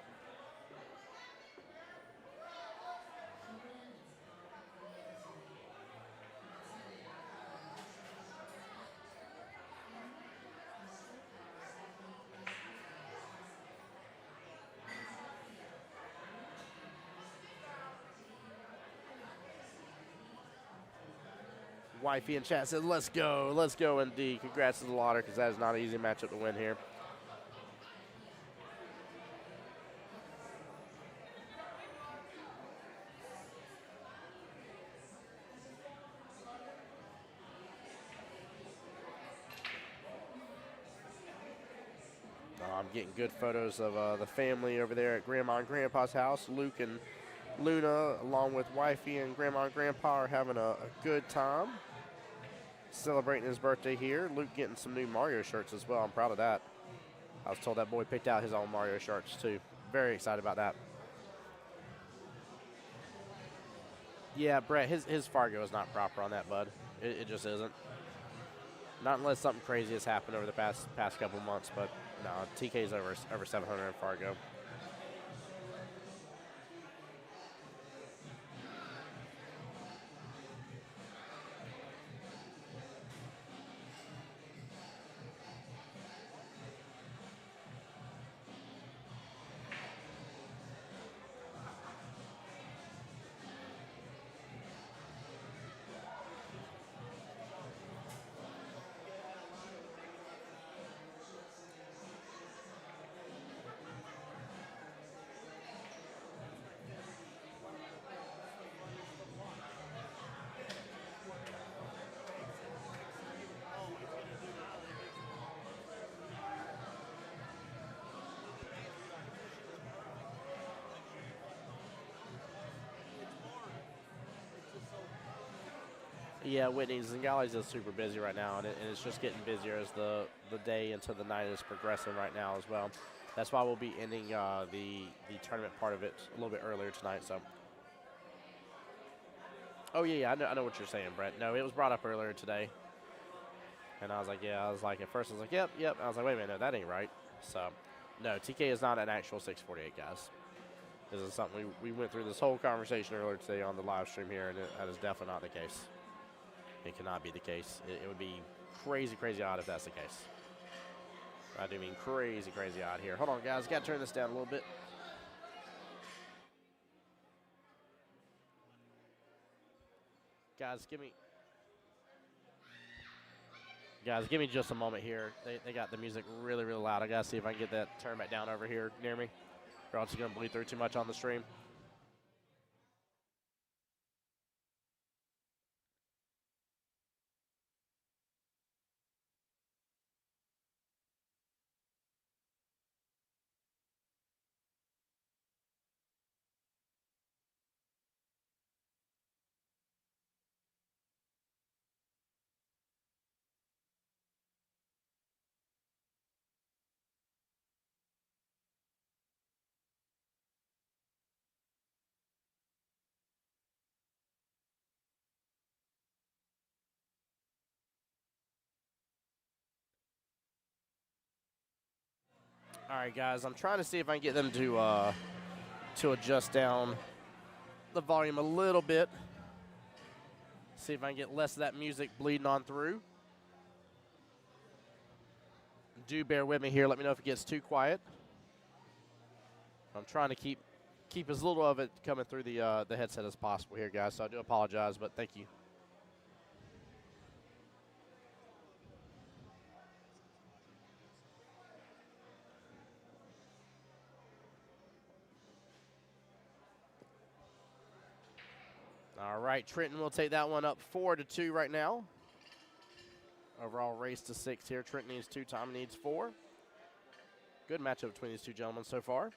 Wifey in chat says, let's go indeed. Congrats to the Lauder, because that is not an easy matchup to win here. I'm getting good photos of the family over there at Grandma and Grandpa's house. Luke and Luna, along with Wifey and Grandma and Grandpa, are having a good time celebrating his birthday here. Luke getting some new Mario shirts as well. I'm proud of that. I was told that boy picked out his own Mario shirts too. Very excited about that. Yeah, Brett, his Fargo is not proper on that, bud. It just isn't. Not unless something crazy has happened over the past couple months, but no, TK's over 700 in Fargo. Yeah, Whitney, Zingales is super busy right now, and it's just getting busier as the day into the night is progressing right now as well. That's why we'll be ending the tournament part of it a little bit earlier tonight. So, oh yeah, I know what you're saying, Brett. No, it was brought up earlier today, and I was like, yeah, I was like, at first I was like, yep. I was like, wait a minute, no, that ain't right. So, no, TK is not an actual 648, guys. This is something we went through this whole conversation earlier today on the live stream here, and that is definitely not the case. It cannot be the case. It would be crazy, crazy odd if that's the case. I do mean crazy, crazy odd here. Hold on, guys. Got to turn this down a little bit. Guys, give me just a moment here. They got the music really, really loud. I got to see if I can get that turned back down over here near me. Or else it's going to bleed through too much on the stream. All right, guys. I'm trying to see if I can get them to adjust down the volume a little bit. See if I can get less of that music bleeding on through. Do bear with me here. Let me know if it gets too quiet. I'm trying to keep as little of it coming through the headset as possible here, guys. So I do apologize, but thank you. All right, Trenton will take that one up 4-2 right now. Overall race to 6 here. Trenton needs 2, Tommy needs 4. Good matchup between these two gentlemen so far.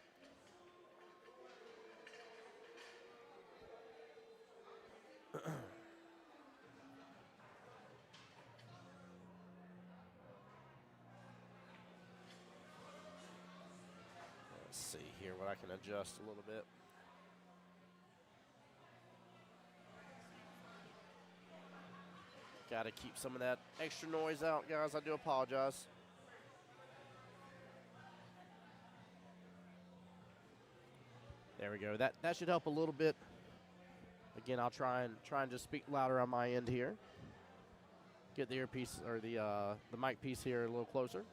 Let's see here what I can adjust a little bit. Got to keep some of that extra noise out, guys. I do apologize. There we go. That should help a little bit. Again, I'll try and just speak louder on my end here. Get the earpiece or the mic piece here a little closer.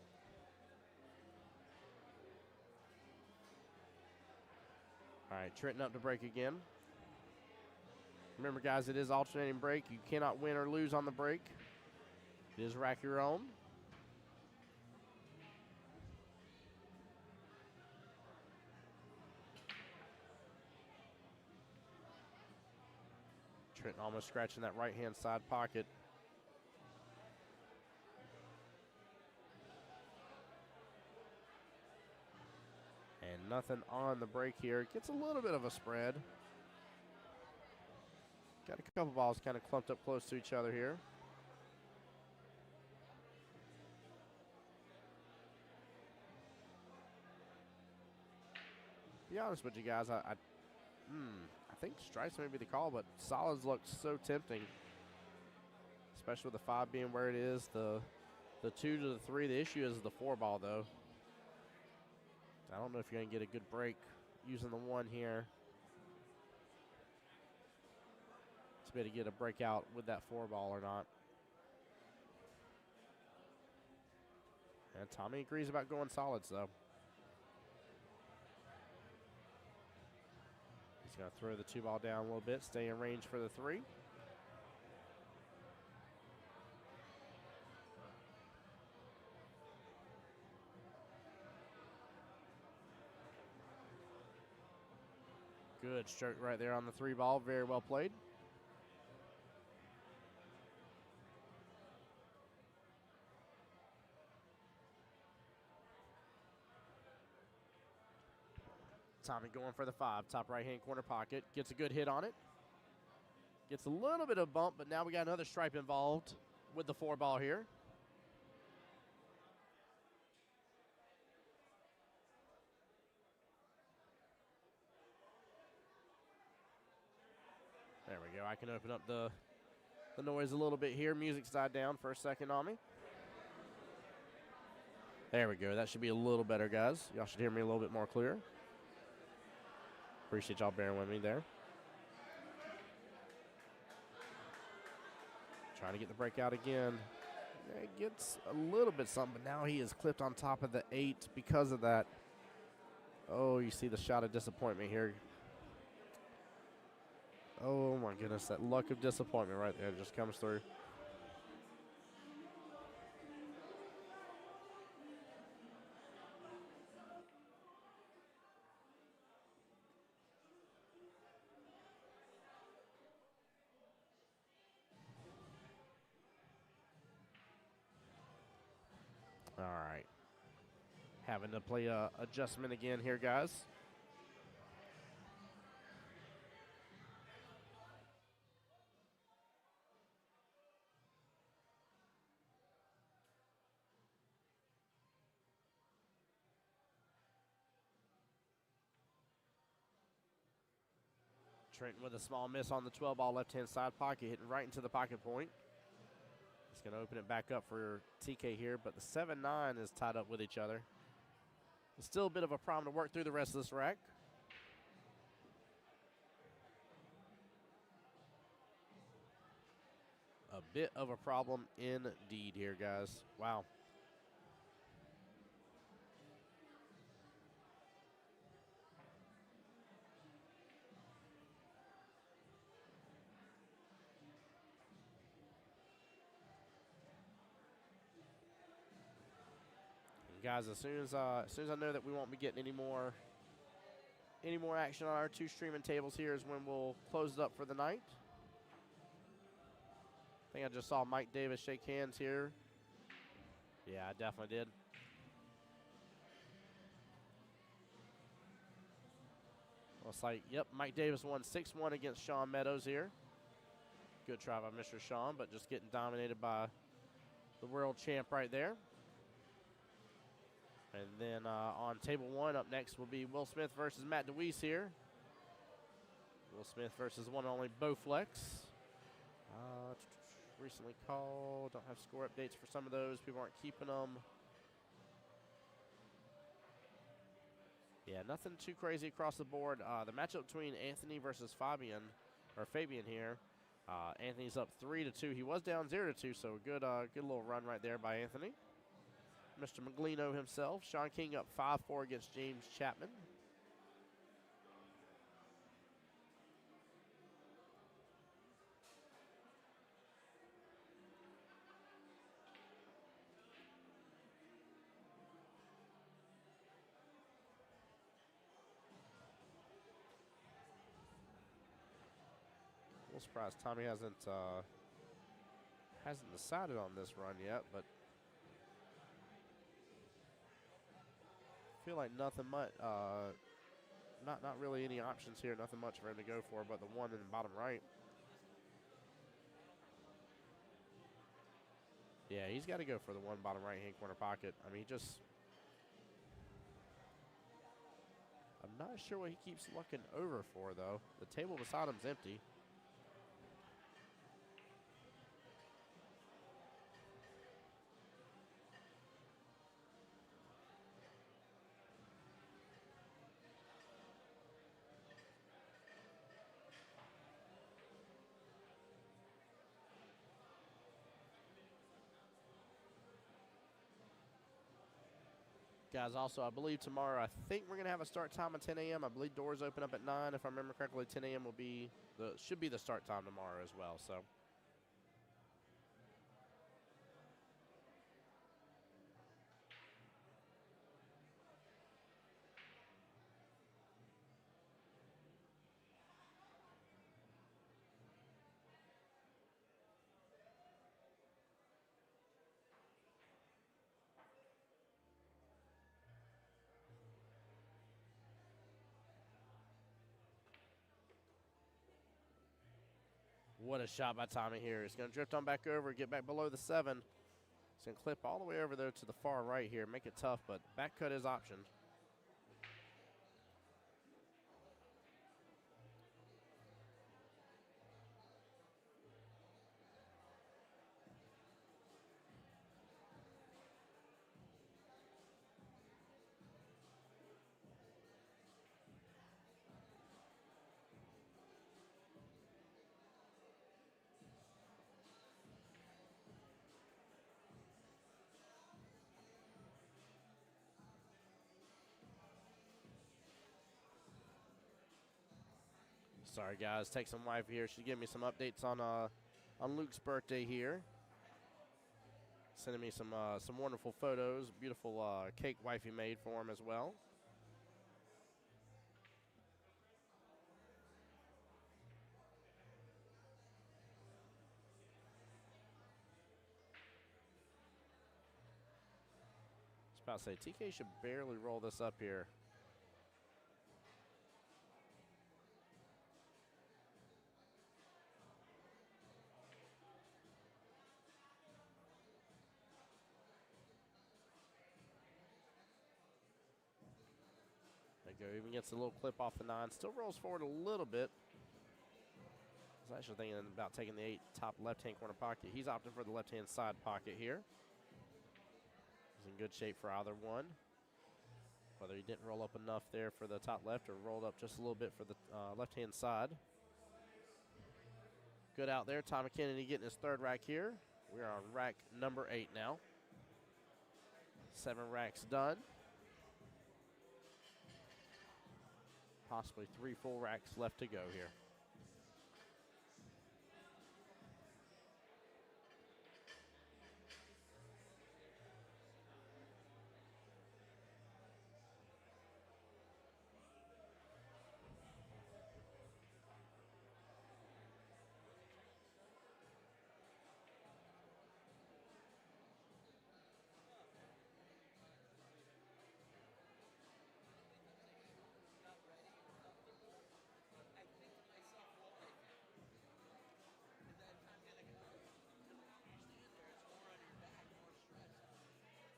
All right, Trenton up to break again. Remember, guys, it is alternating break. You cannot win or lose on the break. It is rack your own. Trenton almost scratching that right-hand side pocket. And nothing on the break here. Gets a little bit of a spread. Got a couple balls kind of clumped up close to each other here. Be honest with you guys, I think strikes may be the call, but solids look so tempting. Especially with the 5 being where it is. The 2 to the 3. The issue is the 4 ball, though. I don't know if you're going to get a good break using the 1 here. To be able to get a breakout with that 4 ball or not. And Tommy agrees about going solids, though. He's going to throw the 2 ball down a little bit, stay in range for the 3. Good stroke right there on the 3 ball. Very well played. Tommy going for the 5. Top right-hand corner pocket. Gets a good hit on it. Gets a little bit of bump, but now we got another stripe involved with the 4-ball here. There we go. I can open up the noise a little bit here. Music's died down for a second on me. There we go. That should be a little better, guys. Y'all should hear me a little bit more clear. Appreciate y'all bearing with me there. Trying to get the break out again. It gets a little bit something, but now he is clipped on top of the 8 because of that. Oh, you see the shot of disappointment here. Oh, my goodness. That luck of disappointment right there just comes through. All right. Having to play a adjustment again here, guys. Trenton with a small miss on the 12-ball left-hand side pocket, hitting right into the pocket point. He's going to open it back up for TK here, but the 7-9 is tied up with each other. It's still a bit of a problem to work through the rest of this rack. A bit of a problem indeed here, guys. Wow. And guys, as soon as I know that we won't be getting any more action on our 2 streaming tables here is when we'll close it up for the night. I think I just saw Mike Davis shake hands here. Yeah, I definitely did. Looks like, yep, Mike Davis won 6-1 against Sean Meadows here. Good try by Mr. Sean, but just getting dominated by the world champ right there. And then on table 1, up next will be Will Smith versus Matt DeWeese here. Will Smith versus one and only Bowflex. Recently called. Don't have score updates for some of those. People aren't keeping them. Yeah, nothing too crazy across the board. The matchup between Anthony versus Fabian here. Anthony's up 3-2. He was down 0-2, so good little run right there by Anthony. Mr. Maglino himself. Sean King up 5-4 against James Chapman. A little surprised Tommy hasn't decided on this run yet, but I feel like nothing much. Not really any options here. Nothing much for him to go for, but the one in the bottom right. Yeah, he's got to go for the one bottom right-hand corner pocket. I mean, I'm not sure what he keeps looking over for, though. The table beside him's empty. Guys, also, I believe tomorrow, I think we're going to have a start time at 10 a.m. I believe doors open up at 9. If I remember correctly, 10 a.m. should be the start time tomorrow as well. So. What a shot by Tommy here. It's going to drift on back over, get back below the 7. It's going to clip all the way over there to the far right here, make it tough, but back cut is optioned. Sorry, guys. Take some wife here. She's giving me some updates on Luke's birthday here. Sending me some wonderful photos. Beautiful cake wifey made for him as well. I was about to say, TK should barely roll this up here. There you go. Even gets a little clip off the 9. Still rolls forward a little bit. I was actually thinking about taking the 8 top left-hand corner pocket. He's opting for the left-hand side pocket here. He's in good shape for either one. Whether he didn't roll up enough there for the top left or rolled up just a little bit for the left-hand side. Good out there. Tommy Kennedy getting his 3rd rack here. We are on rack number 8 now. 7 racks done. Possibly 3 full racks left to go here.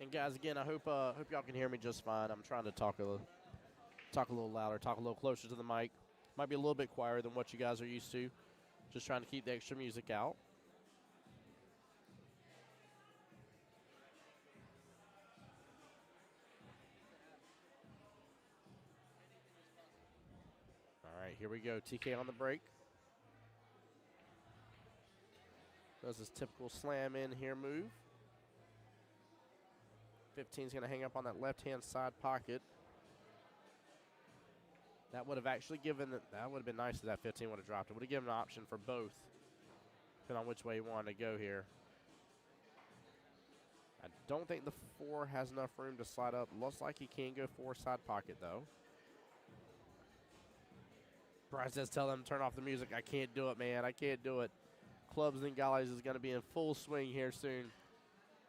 And guys, again, I hope y'all can hear me just fine. I'm trying to talk a little louder, talk a little closer to the mic. Might be a little bit quieter than what you guys are used to. Just trying to keep the extra music out. All right, here we go. TK on the break. Does his typical slam in here move. 15's going to hang up on that left-hand side pocket. That would have actually given that would have been nice if that 15 would have dropped. It would have given an option for both, depending on which way he wanted to go here. I don't think the 4 has enough room to slide up. Looks like he can go 4 side pocket, though. Brian says, tell them to turn off the music. I can't do it, man. I can't do it. Club Zingales is going to be in full swing here soon.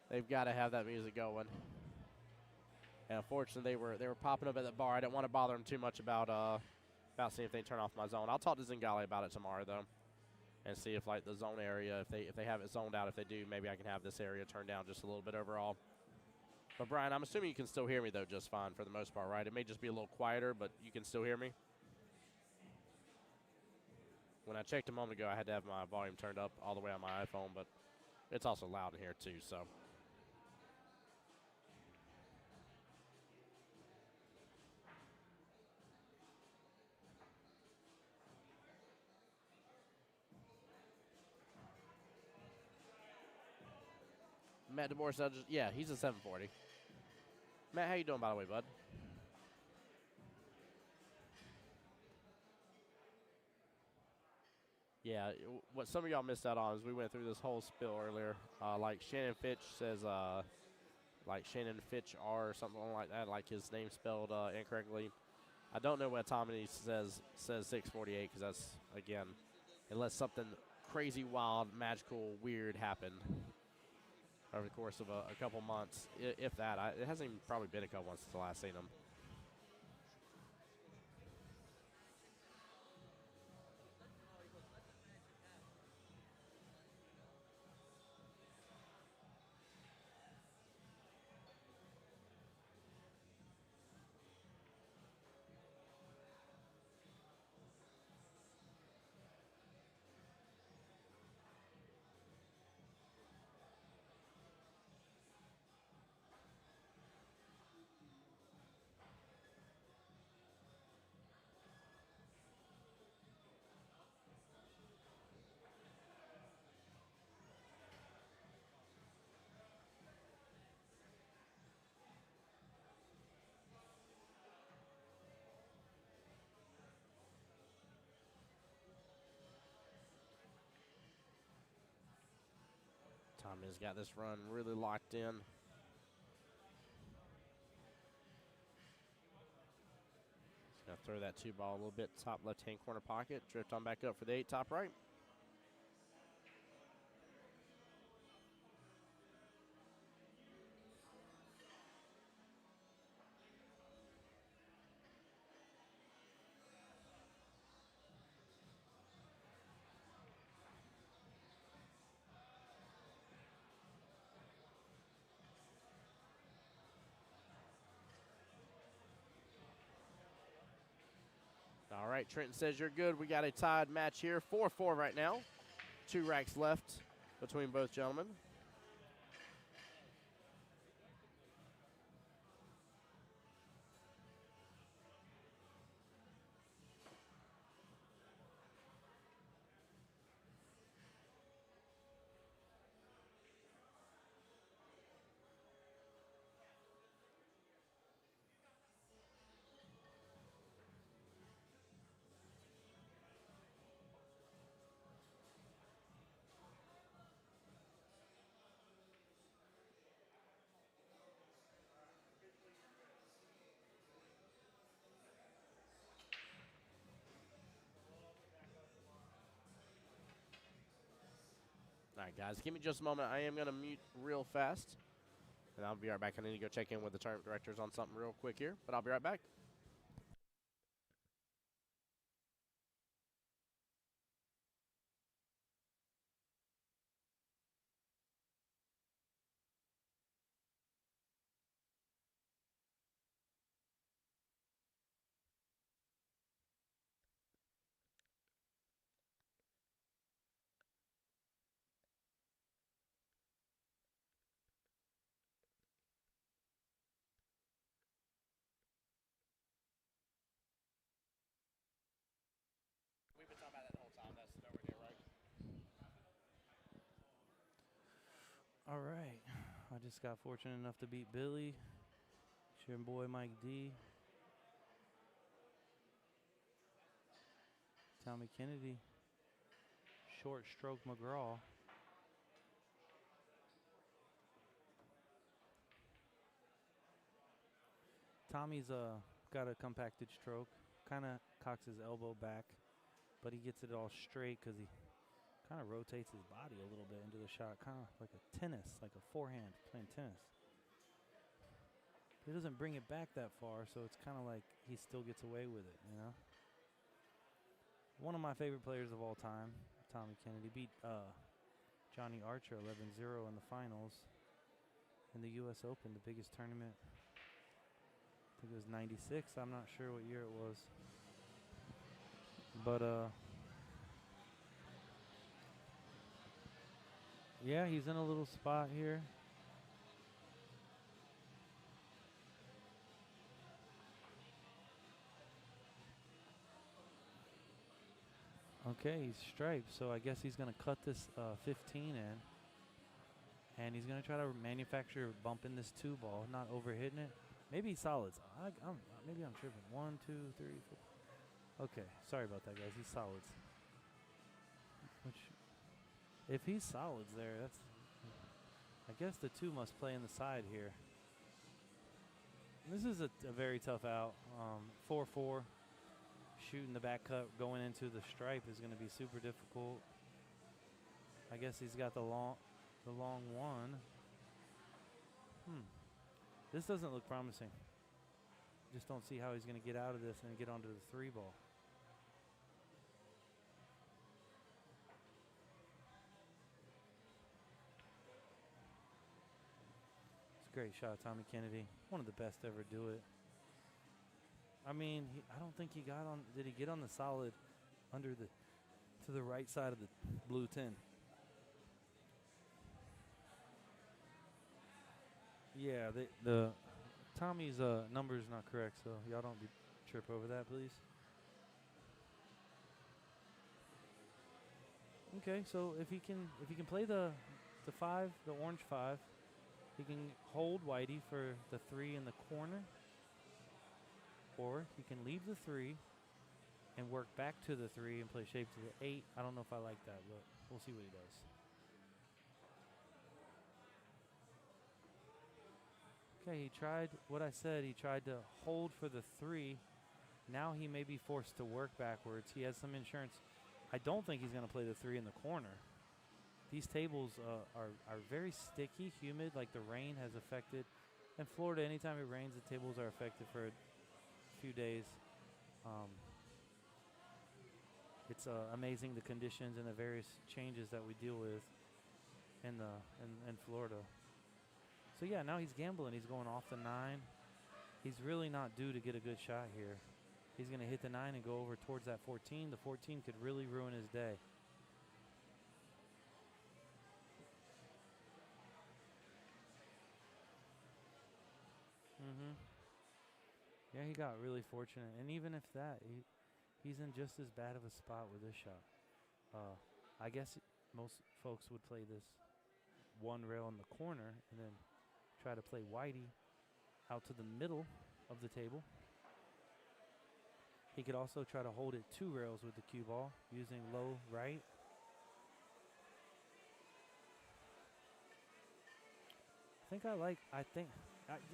They've got to have that music going. And unfortunately, they were popping up at the bar. I didn't want to bother them too much about seeing if they turn off my zone. I'll talk to Zingale about it tomorrow, though, and see if, like, the zone area, if they have it zoned out. If they do, maybe I can have this area turned down just a little bit overall. But, Brian, I'm assuming you can still hear me, though, just fine for the most part, right? It may just be a little quieter, but you can still hear me? When I checked a moment ago, I had to have my volume turned up all the way on my iPhone, but it's also loud in here, too, so. Matt DeBoer said, yeah, he's a 740. Matt, how you doing, by the way, bud? Yeah, what some of y'all missed out on is we went through this whole spill earlier. Like Shannon Fitch says, like Shannon Fitch R or something like that, like his name spelled incorrectly. I don't know what Tommy says 648 because that's, again, unless something crazy, wild, magical, weird happened over the course of a couple months, if that. It hasn't even probably been a couple months since the last seen him. He's got this run really locked in. He's going to throw that 2 ball a little bit top left-hand corner pocket. Drift on back up for the 8 top right. All right, Trenton says you're good. We got a tied match here, 4-4 right now. 2 racks left between both gentlemen. All right, guys, give me just a moment. I am going to mute real fast, and I'll be right back. I need to go check in with the tournament directors on something real quick here, but I'll be right back. We've been talking about that the whole time. That's over here, right? All right. I just got fortunate enough to beat Billy. It's your boy Mike D. Tommy Kennedy. Short stroke McGraw. Tommy's got a compacted stroke. Kind of cocks his elbow back, but he gets it all straight because he kind of rotates his body a little bit into the shot, kind of like a tennis, like a forehand playing tennis. He doesn't bring it back that far, so it's kind of like he still gets away with it, you know? One of my favorite players of all time, Tommy Kennedy, beat Johnny Archer 11-0 in the finals in the U.S. Open, the biggest tournament. I think it was 96. I'm not sure what year it was. But, yeah, he's in a little spot here. Okay, he's striped, so I guess he's going to cut this 15 in. And he's going to try to manufacture a bump in this 2-ball, not overhitting it. Maybe he solids. Maybe I'm tripping. 1, 2, 3, 4. Okay, sorry about that, guys. He solids. Which, if he solids there, that's... I guess the 2 must play in the side here. This is a very tough out. 4-4. Shooting the back cut going into the stripe is going to be super difficult. I guess he's got the long one. This doesn't look promising. Just don't see how he's going to get out of this and get onto the 3-ball. It's a great shot, Tommy Kennedy. One of the best to ever do it. I mean, I don't think he got on. Did he get on the solid under to the right side of the blue 10? Yeah, the Tommy's number is not correct, so y'all don't trip over that, please. Okay, so if he can play the 5, the orange 5, he can hold Whitey for the 3 in the corner, or he can leave the 3 and work back to the 3 and play shape to the 8. I don't know if I like that, but we'll see what he does. Okay, he tried what I said. He tried to hold for the 3. Now he may be forced to work backwards. He has some insurance. I don't think he's going to play the 3 in the corner. These tables are very sticky, humid, like the rain has affected. In Florida, anytime it rains, the tables are affected for a few days. It's amazing the conditions and the various changes that we deal with in Florida. So yeah, now he's gambling. He's going off the 9. He's really not due to get a good shot here. He's going to hit the 9 and go over towards that 14. The 14 could really ruin his day. Yeah, he got really fortunate. And even if that, he's in just as bad of a spot with this shot. I guess most folks would play this 1 rail in the corner and then try to play Whitey out to the middle of the table. He could also try to hold it 2 rails with the cue ball using low right.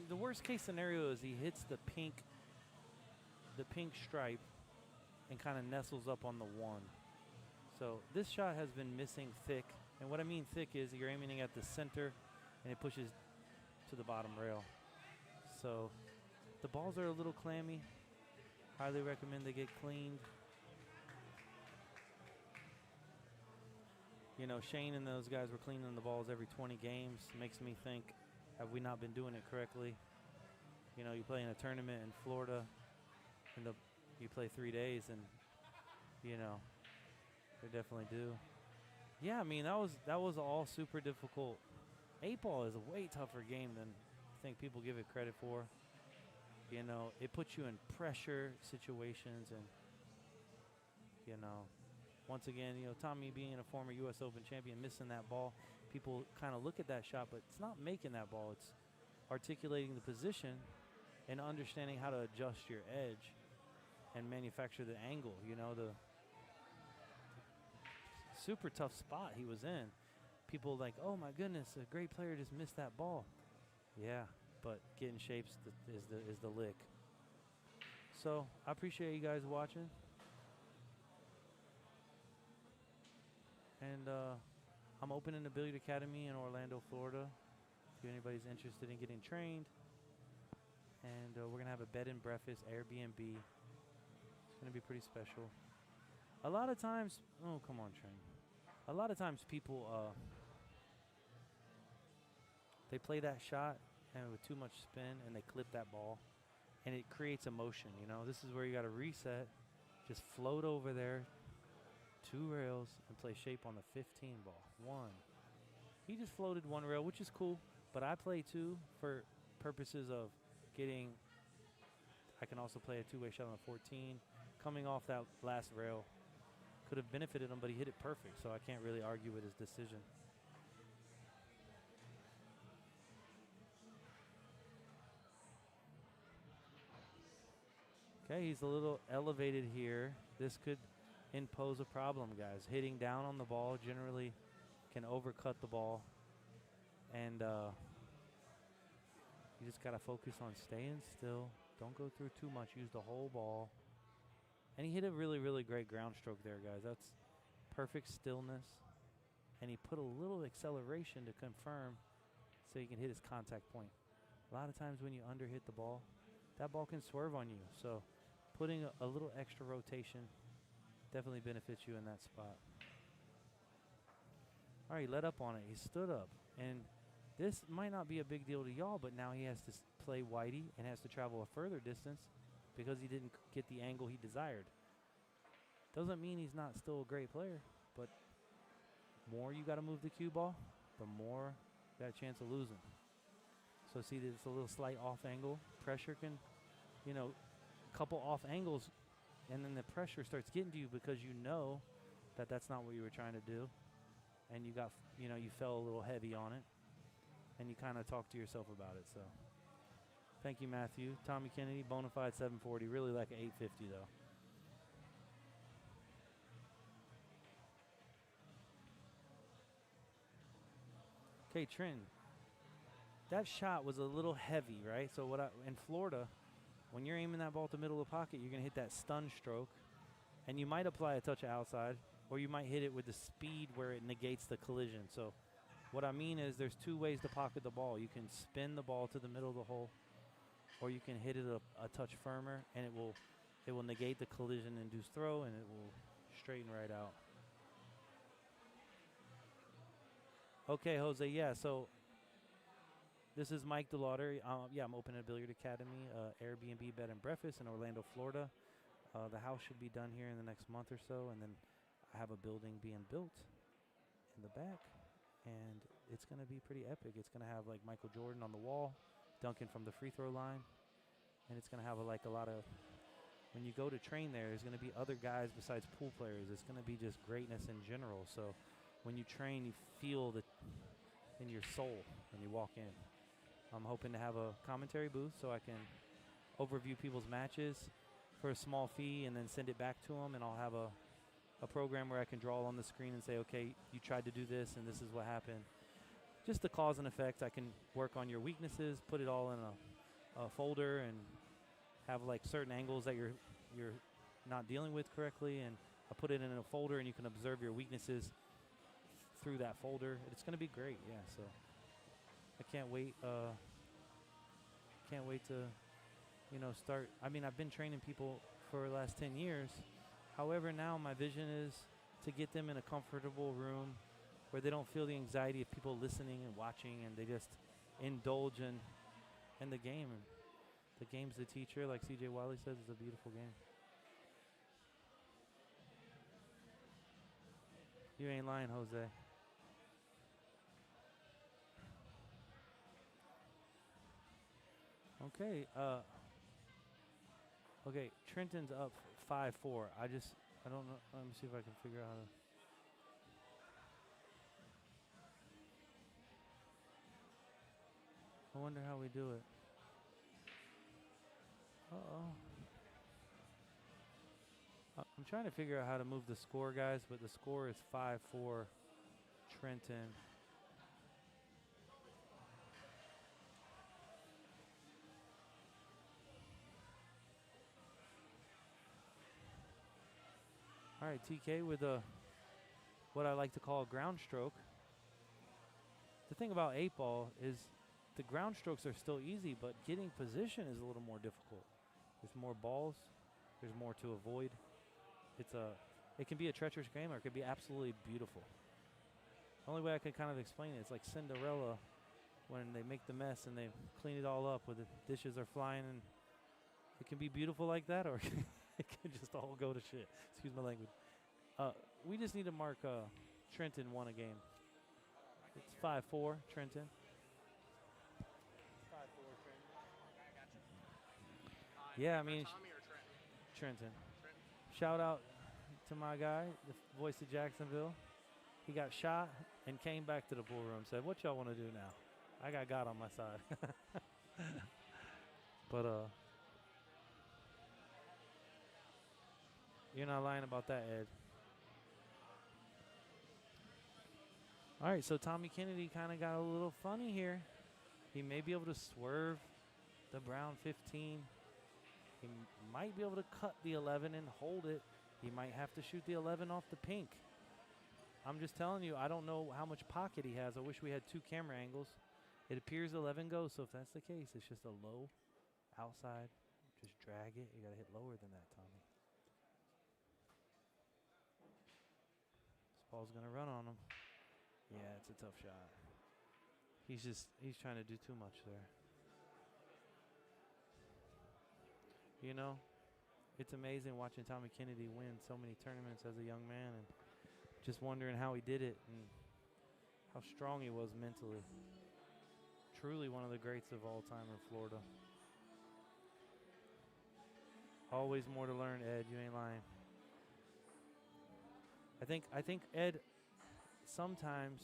The worst case scenario is he hits the pink stripe and kind of nestles up on the 1. So this shot has been missing thick. And what I mean thick is you're aiming at the center and it pushes to the bottom rail. So the balls are a little clammy. Highly recommend they get cleaned. You know, Shane and those guys were cleaning the balls every 20 games. Makes me think, have we not been doing it correctly? You know, you play in a tournament in Florida, and you play 3 days, and, you know, they definitely do. Yeah, I mean, that was all super difficult. 8-ball is a way tougher game than I think people give it credit for. You know, it puts you in pressure situations, and, you know, once again, you know, Tommy being a former U.S. Open champion, missing that ball, people kind of look at that shot, but it's not making that ball. It's articulating the position and understanding how to adjust your edge and manufacture the angle. You know, the super tough spot he was in. People like, oh my goodness, a great player just missed that ball. Yeah, but getting shapes is the lick. So I appreciate you guys watching. And I'm opening the Billiard Academy in Orlando, Florida, if anybody's interested in getting trained. And we're going to have a bed and breakfast, Airbnb. It's going to be pretty special. A lot of times, oh, come on, Train. A lot of times people, they play that shot and with too much spin and they clip that ball. And it creates emotion, you know. This is where you got to reset. Just float over there. 2 rails and play shape on the 15 ball. 1. He just floated 1 rail, which is cool, but I play 2 for purposes of getting. I can also play a 2-way shot on the 14. Coming off that last rail could have benefited him, but he hit it perfect, so I can't really argue with his decision. Okay, he's a little elevated here. This could impose a problem, guys. Hitting down on the ball generally can overcut the ball, and you just got to focus on staying still. Don't go through too much. Use the whole ball. And he hit a really, really great ground stroke there, guys. That's perfect stillness. And he put a little acceleration to confirm so he can hit his contact point. A lot of times when you underhit the ball, that ball can swerve on you. So putting a little extra rotation definitely benefits you in that spot. All right, he let up on it. He stood up. And this might not be a big deal to y'all, but now he has to play Whitey and has to travel a further distance because he didn't get the angle he desired. Doesn't mean he's not still a great player, but more you got to move the cue ball, the more you got a chance of losing. So see, there's a little slight off angle. Pressure can, you know, a couple off angles, and then the pressure starts getting to you because you know that that's not what you were trying to do. And you got, you know, you fell a little heavy on it. And you kind of talk to yourself about it. So thank you, Matthew. Tommy Kennedy, Bonafide 740. Really like an 850, though. Okay, Trin. that shot was a little heavy, right? So in Florida, when you're aiming that ball at the middle of the pocket, you're going to hit that stun stroke, and you might apply a touch of outside, or you might hit it with the speed where it negates the collision. So what I mean is there's two ways to pocket the ball. You can spin the ball to the middle of the hole, or you can hit it a touch firmer, and it will negate the collision-induced throw, and it will straighten right out. Okay, Jose, yeah, so this is Mike DeLauder. Yeah, I'm opening a Billiard Academy, Airbnb bed and breakfast in Orlando, Florida. The house should be done here in the next month or so, and then I have a building being built in the back, and it's going to be pretty epic. It's going to have like Michael Jordan on the wall, dunking from the free throw line, and it's going to have a lot of, when you go to train there's going to be other guys besides pool players. It's going to be just greatness in general. So when you train, you feel it in your soul when you walk in. I'm hoping to have a commentary booth so I can overview people's matches for a small fee and then send it back to them, and I'll have a program where I can draw on the screen and say, okay, you tried to do this and this is what happened. Just the cause and effect. I can work on your weaknesses, put it all in a folder, and have like certain angles that you're not dealing with correctly, and I put it in a folder, and you can observe your weaknesses through that folder. It's going to be great, yeah. So I can't wait. Can't wait to, start. I mean, I've been training people for the last 10 years. However, now my vision is to get them in a comfortable room where they don't feel the anxiety of people listening and watching, and they just indulge in the game. And the game's the teacher, like C.J. Wiley says. It's a beautiful game. You ain't lying, Jose. Okay. Okay. Trenton's up 5-4. I don't know. Let me see if I can figure out how to. I wonder how we do it. Uh-oh. I'm trying to figure out how to move the score, guys, but the score is 5-4 Trenton. All right, TK with what I like to call a ground stroke. The thing about 8-ball is the ground strokes are still easy, but getting position is a little more difficult. There's more balls. There's more to avoid. It can be a treacherous game, or it can be absolutely beautiful. The only way I can kind of explain it, it's like Cinderella when they make the mess and they clean it all up with the dishes are flying, and it can be beautiful like that, or it can just all go to shit. Excuse my language. We just need to mark Trenton won a game. It's 5-4 Trenton. 5-4 Trenton. Yeah, I mean, Tommy or Trenton? Trenton. Shout out to my guy, the voice of Jacksonville. He got shot and came back to the pool room. Said, "What y'all want to do now? I got God on my side." But you're not lying about that, Ed. All right, so Tommy Kennedy kind of got a little funny here. He may be able to swerve the brown 15. He might be able to cut the 11 and hold it. He might have to shoot the 11 off the pink. I'm just telling you, I don't know how much pocket he has. I wish we had two camera angles. It appears 11 goes, so if that's the case, it's just a low outside. Just drag it. You got to hit lower than that, Tommy. This ball's going to run on him. Yeah, it's a tough shot. He's trying to do too much there. You know, it's amazing watching Tommy Kennedy win so many tournaments as a young man, and just wondering how he did it and how strong he was mentally. Truly one of the greats of all time in Florida. Always more to learn, Ed. You ain't lying. I think Ed, sometimes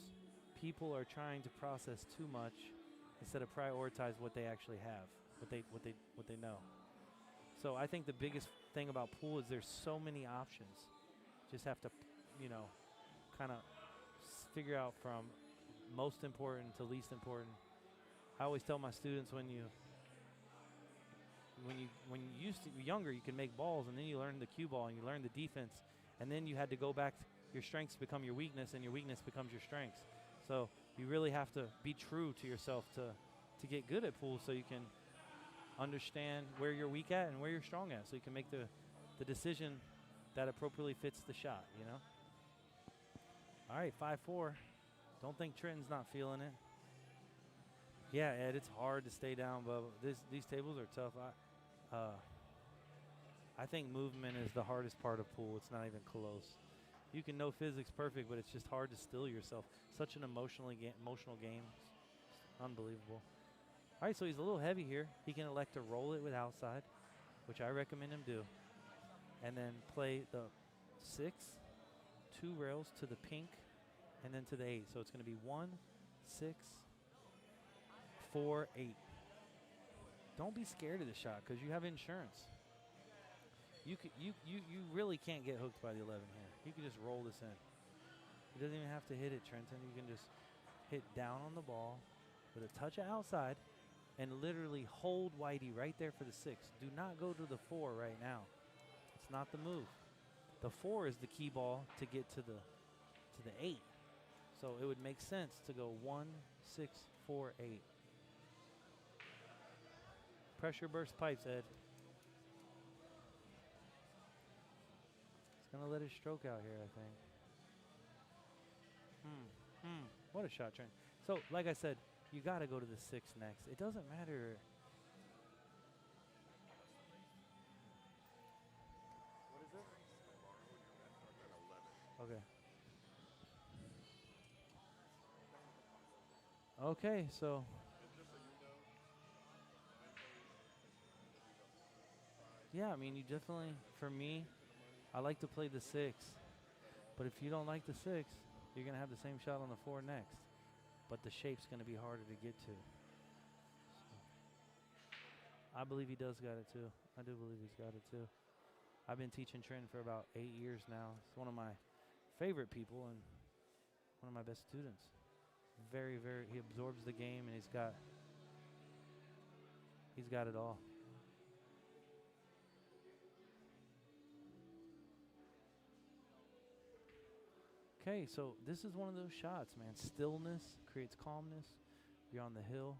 people are trying to process too much instead of prioritize what they actually have, what they know. So I think the biggest thing about pool is there's so many options. Just have to, kind of figure out from most important to least important. I always tell my students when you used to be younger, you can make balls, and then you learn the cue ball and you learn the defense, and then you had to go back. Your strengths become your weakness, and your weakness becomes your strengths. So you really have to be true to yourself to get good at pool, so you can understand where you're weak at and where you're strong at, so you can make the decision that appropriately fits the shot, you know? All right, 5-4. Don't think Trenton's not feeling it. Yeah, Ed, it's hard to stay down, but these tables are tough. I think movement is the hardest part of pool. It's not even close. You can know physics perfect, but it's just hard to still yourself. Such an emotional game. It's unbelievable. All right, so he's a little heavy here. He can elect to roll it with outside, which I recommend him do, and then play the 6, 2 rails to the pink, and then to the 8. So it's going to be 1, 6, 4, 8. Don't be scared of the shot because you have insurance. You really can't get hooked by the 11 here. You can just roll this in. You doesn't even have to hit it, Trenton. You can just hit down on the ball with a touch of outside and literally hold Whitey right there for the 6. Do not go to the 4 right now. It's not the move. The 4 is the key ball to get to the 8. So it would make sense to go 1, 6, 4, 8. Pressure burst pipes, Ed. He's going to let his stroke out here, I think. What a shot, Trent. So, like I said, you got to go to the 6 next. It doesn't matter. What is it? Okay. Okay, so. Yeah, I mean, you definitely, for me, I like to play the 6. But if you don't like the 6, you're going to have the same shot on the 4 next. But the shape's going to be harder to get to. So, I believe he does got it too. I do believe he's got it too. I've been teaching Trent for about 8 years now. He's one of my favorite people and one of my best students. Very, he absorbs the game, and he's got it all. Okay, so this is one of those shots, man. Stillness creates calmness. You're on the hill.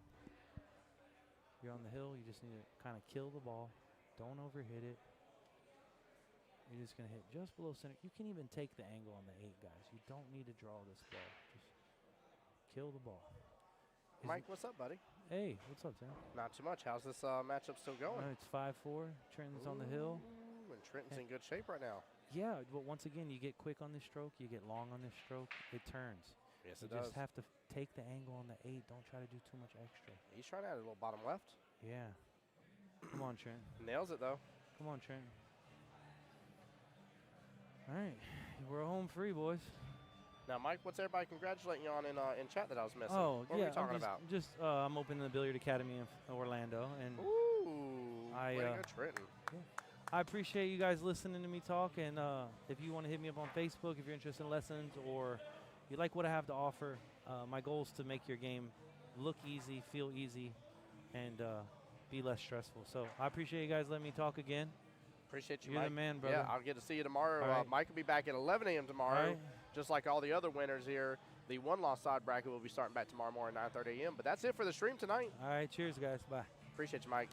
You just need to kind of kill the ball. Don't overhit it. You're just going to hit just below center. You can even take the angle on the 8, guys. You don't need to draw this ball. Just kill the ball. Mike, what's up, buddy? Hey, what's up, Sam? Not too much. How's this matchup still going? It's 5-4. Trenton's on the hill. And Trenton's in good shape right now. Yeah, but once again, you get quick on this stroke, you get long on this stroke, it turns. Yes, you it does. just have to take the angle on the 8. Don't try to do too much extra. He's trying to add a little bottom left. Yeah. Come on, Trent. Nails it, though. Come on, Trent. All right. We're home free, boys. Now, Mike, what's everybody congratulating you on in chat that I was missing? Oh, what yeah. What are we talking about? I'm opening the Billiard Academy in Orlando. And Ooh. Way to go, Trenton. Yeah. I appreciate you guys listening to me talk, and if you want to hit me up on Facebook, if you're interested in lessons or you like what I have to offer, my goal is to make your game look easy, feel easy, and be less stressful. So I appreciate you guys letting me talk again. Appreciate you, You're Mike. the man, brother. Yeah, I'll get to see you tomorrow. Right. Mike will be back at 11 a.m. tomorrow, Right. just like all the other winners here. The one-loss side bracket will be starting back tomorrow morning at 9:30 a.m. But that's it for the stream tonight. All right, cheers, guys. Bye. Appreciate you, Mike.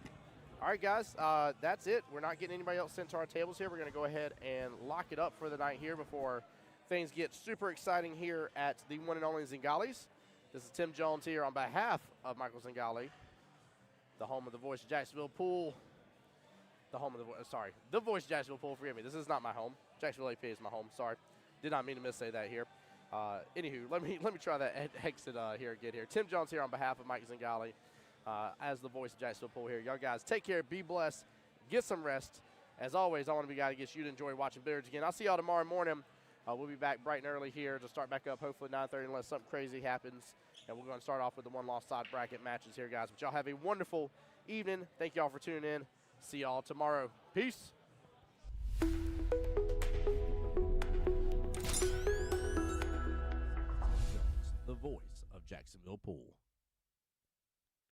All right, guys, that's it. We're not getting anybody else sent to our tables here. We're going to go ahead and lock it up for the night here before things get super exciting here at the one and only Zingales. This is Tim Jones here on behalf of Michael Zingale, the home of the Voice of Jacksonville Pool. The Voice of Jacksonville Pool. Forgive me. This is not my home. Jacksonville AP is my home. Sorry. Did not mean to missay that here. Anywho, let me try that exit here again here. Tim Jones here on behalf of Mike Zingale. As the Voice of Jacksonville Pool here. Y'all guys, take care, be blessed, get some rest. As always, I want to be a guy that gets you to enjoy watching billiards again. I'll see y'all tomorrow morning. We'll be back bright and early here to start back up, hopefully 9:30 unless something crazy happens. And we're going to start off with the one-loss side bracket matches here, guys. But y'all have a wonderful evening. Thank y'all for tuning in. See y'all tomorrow. Peace. The Voice of Jacksonville Pool.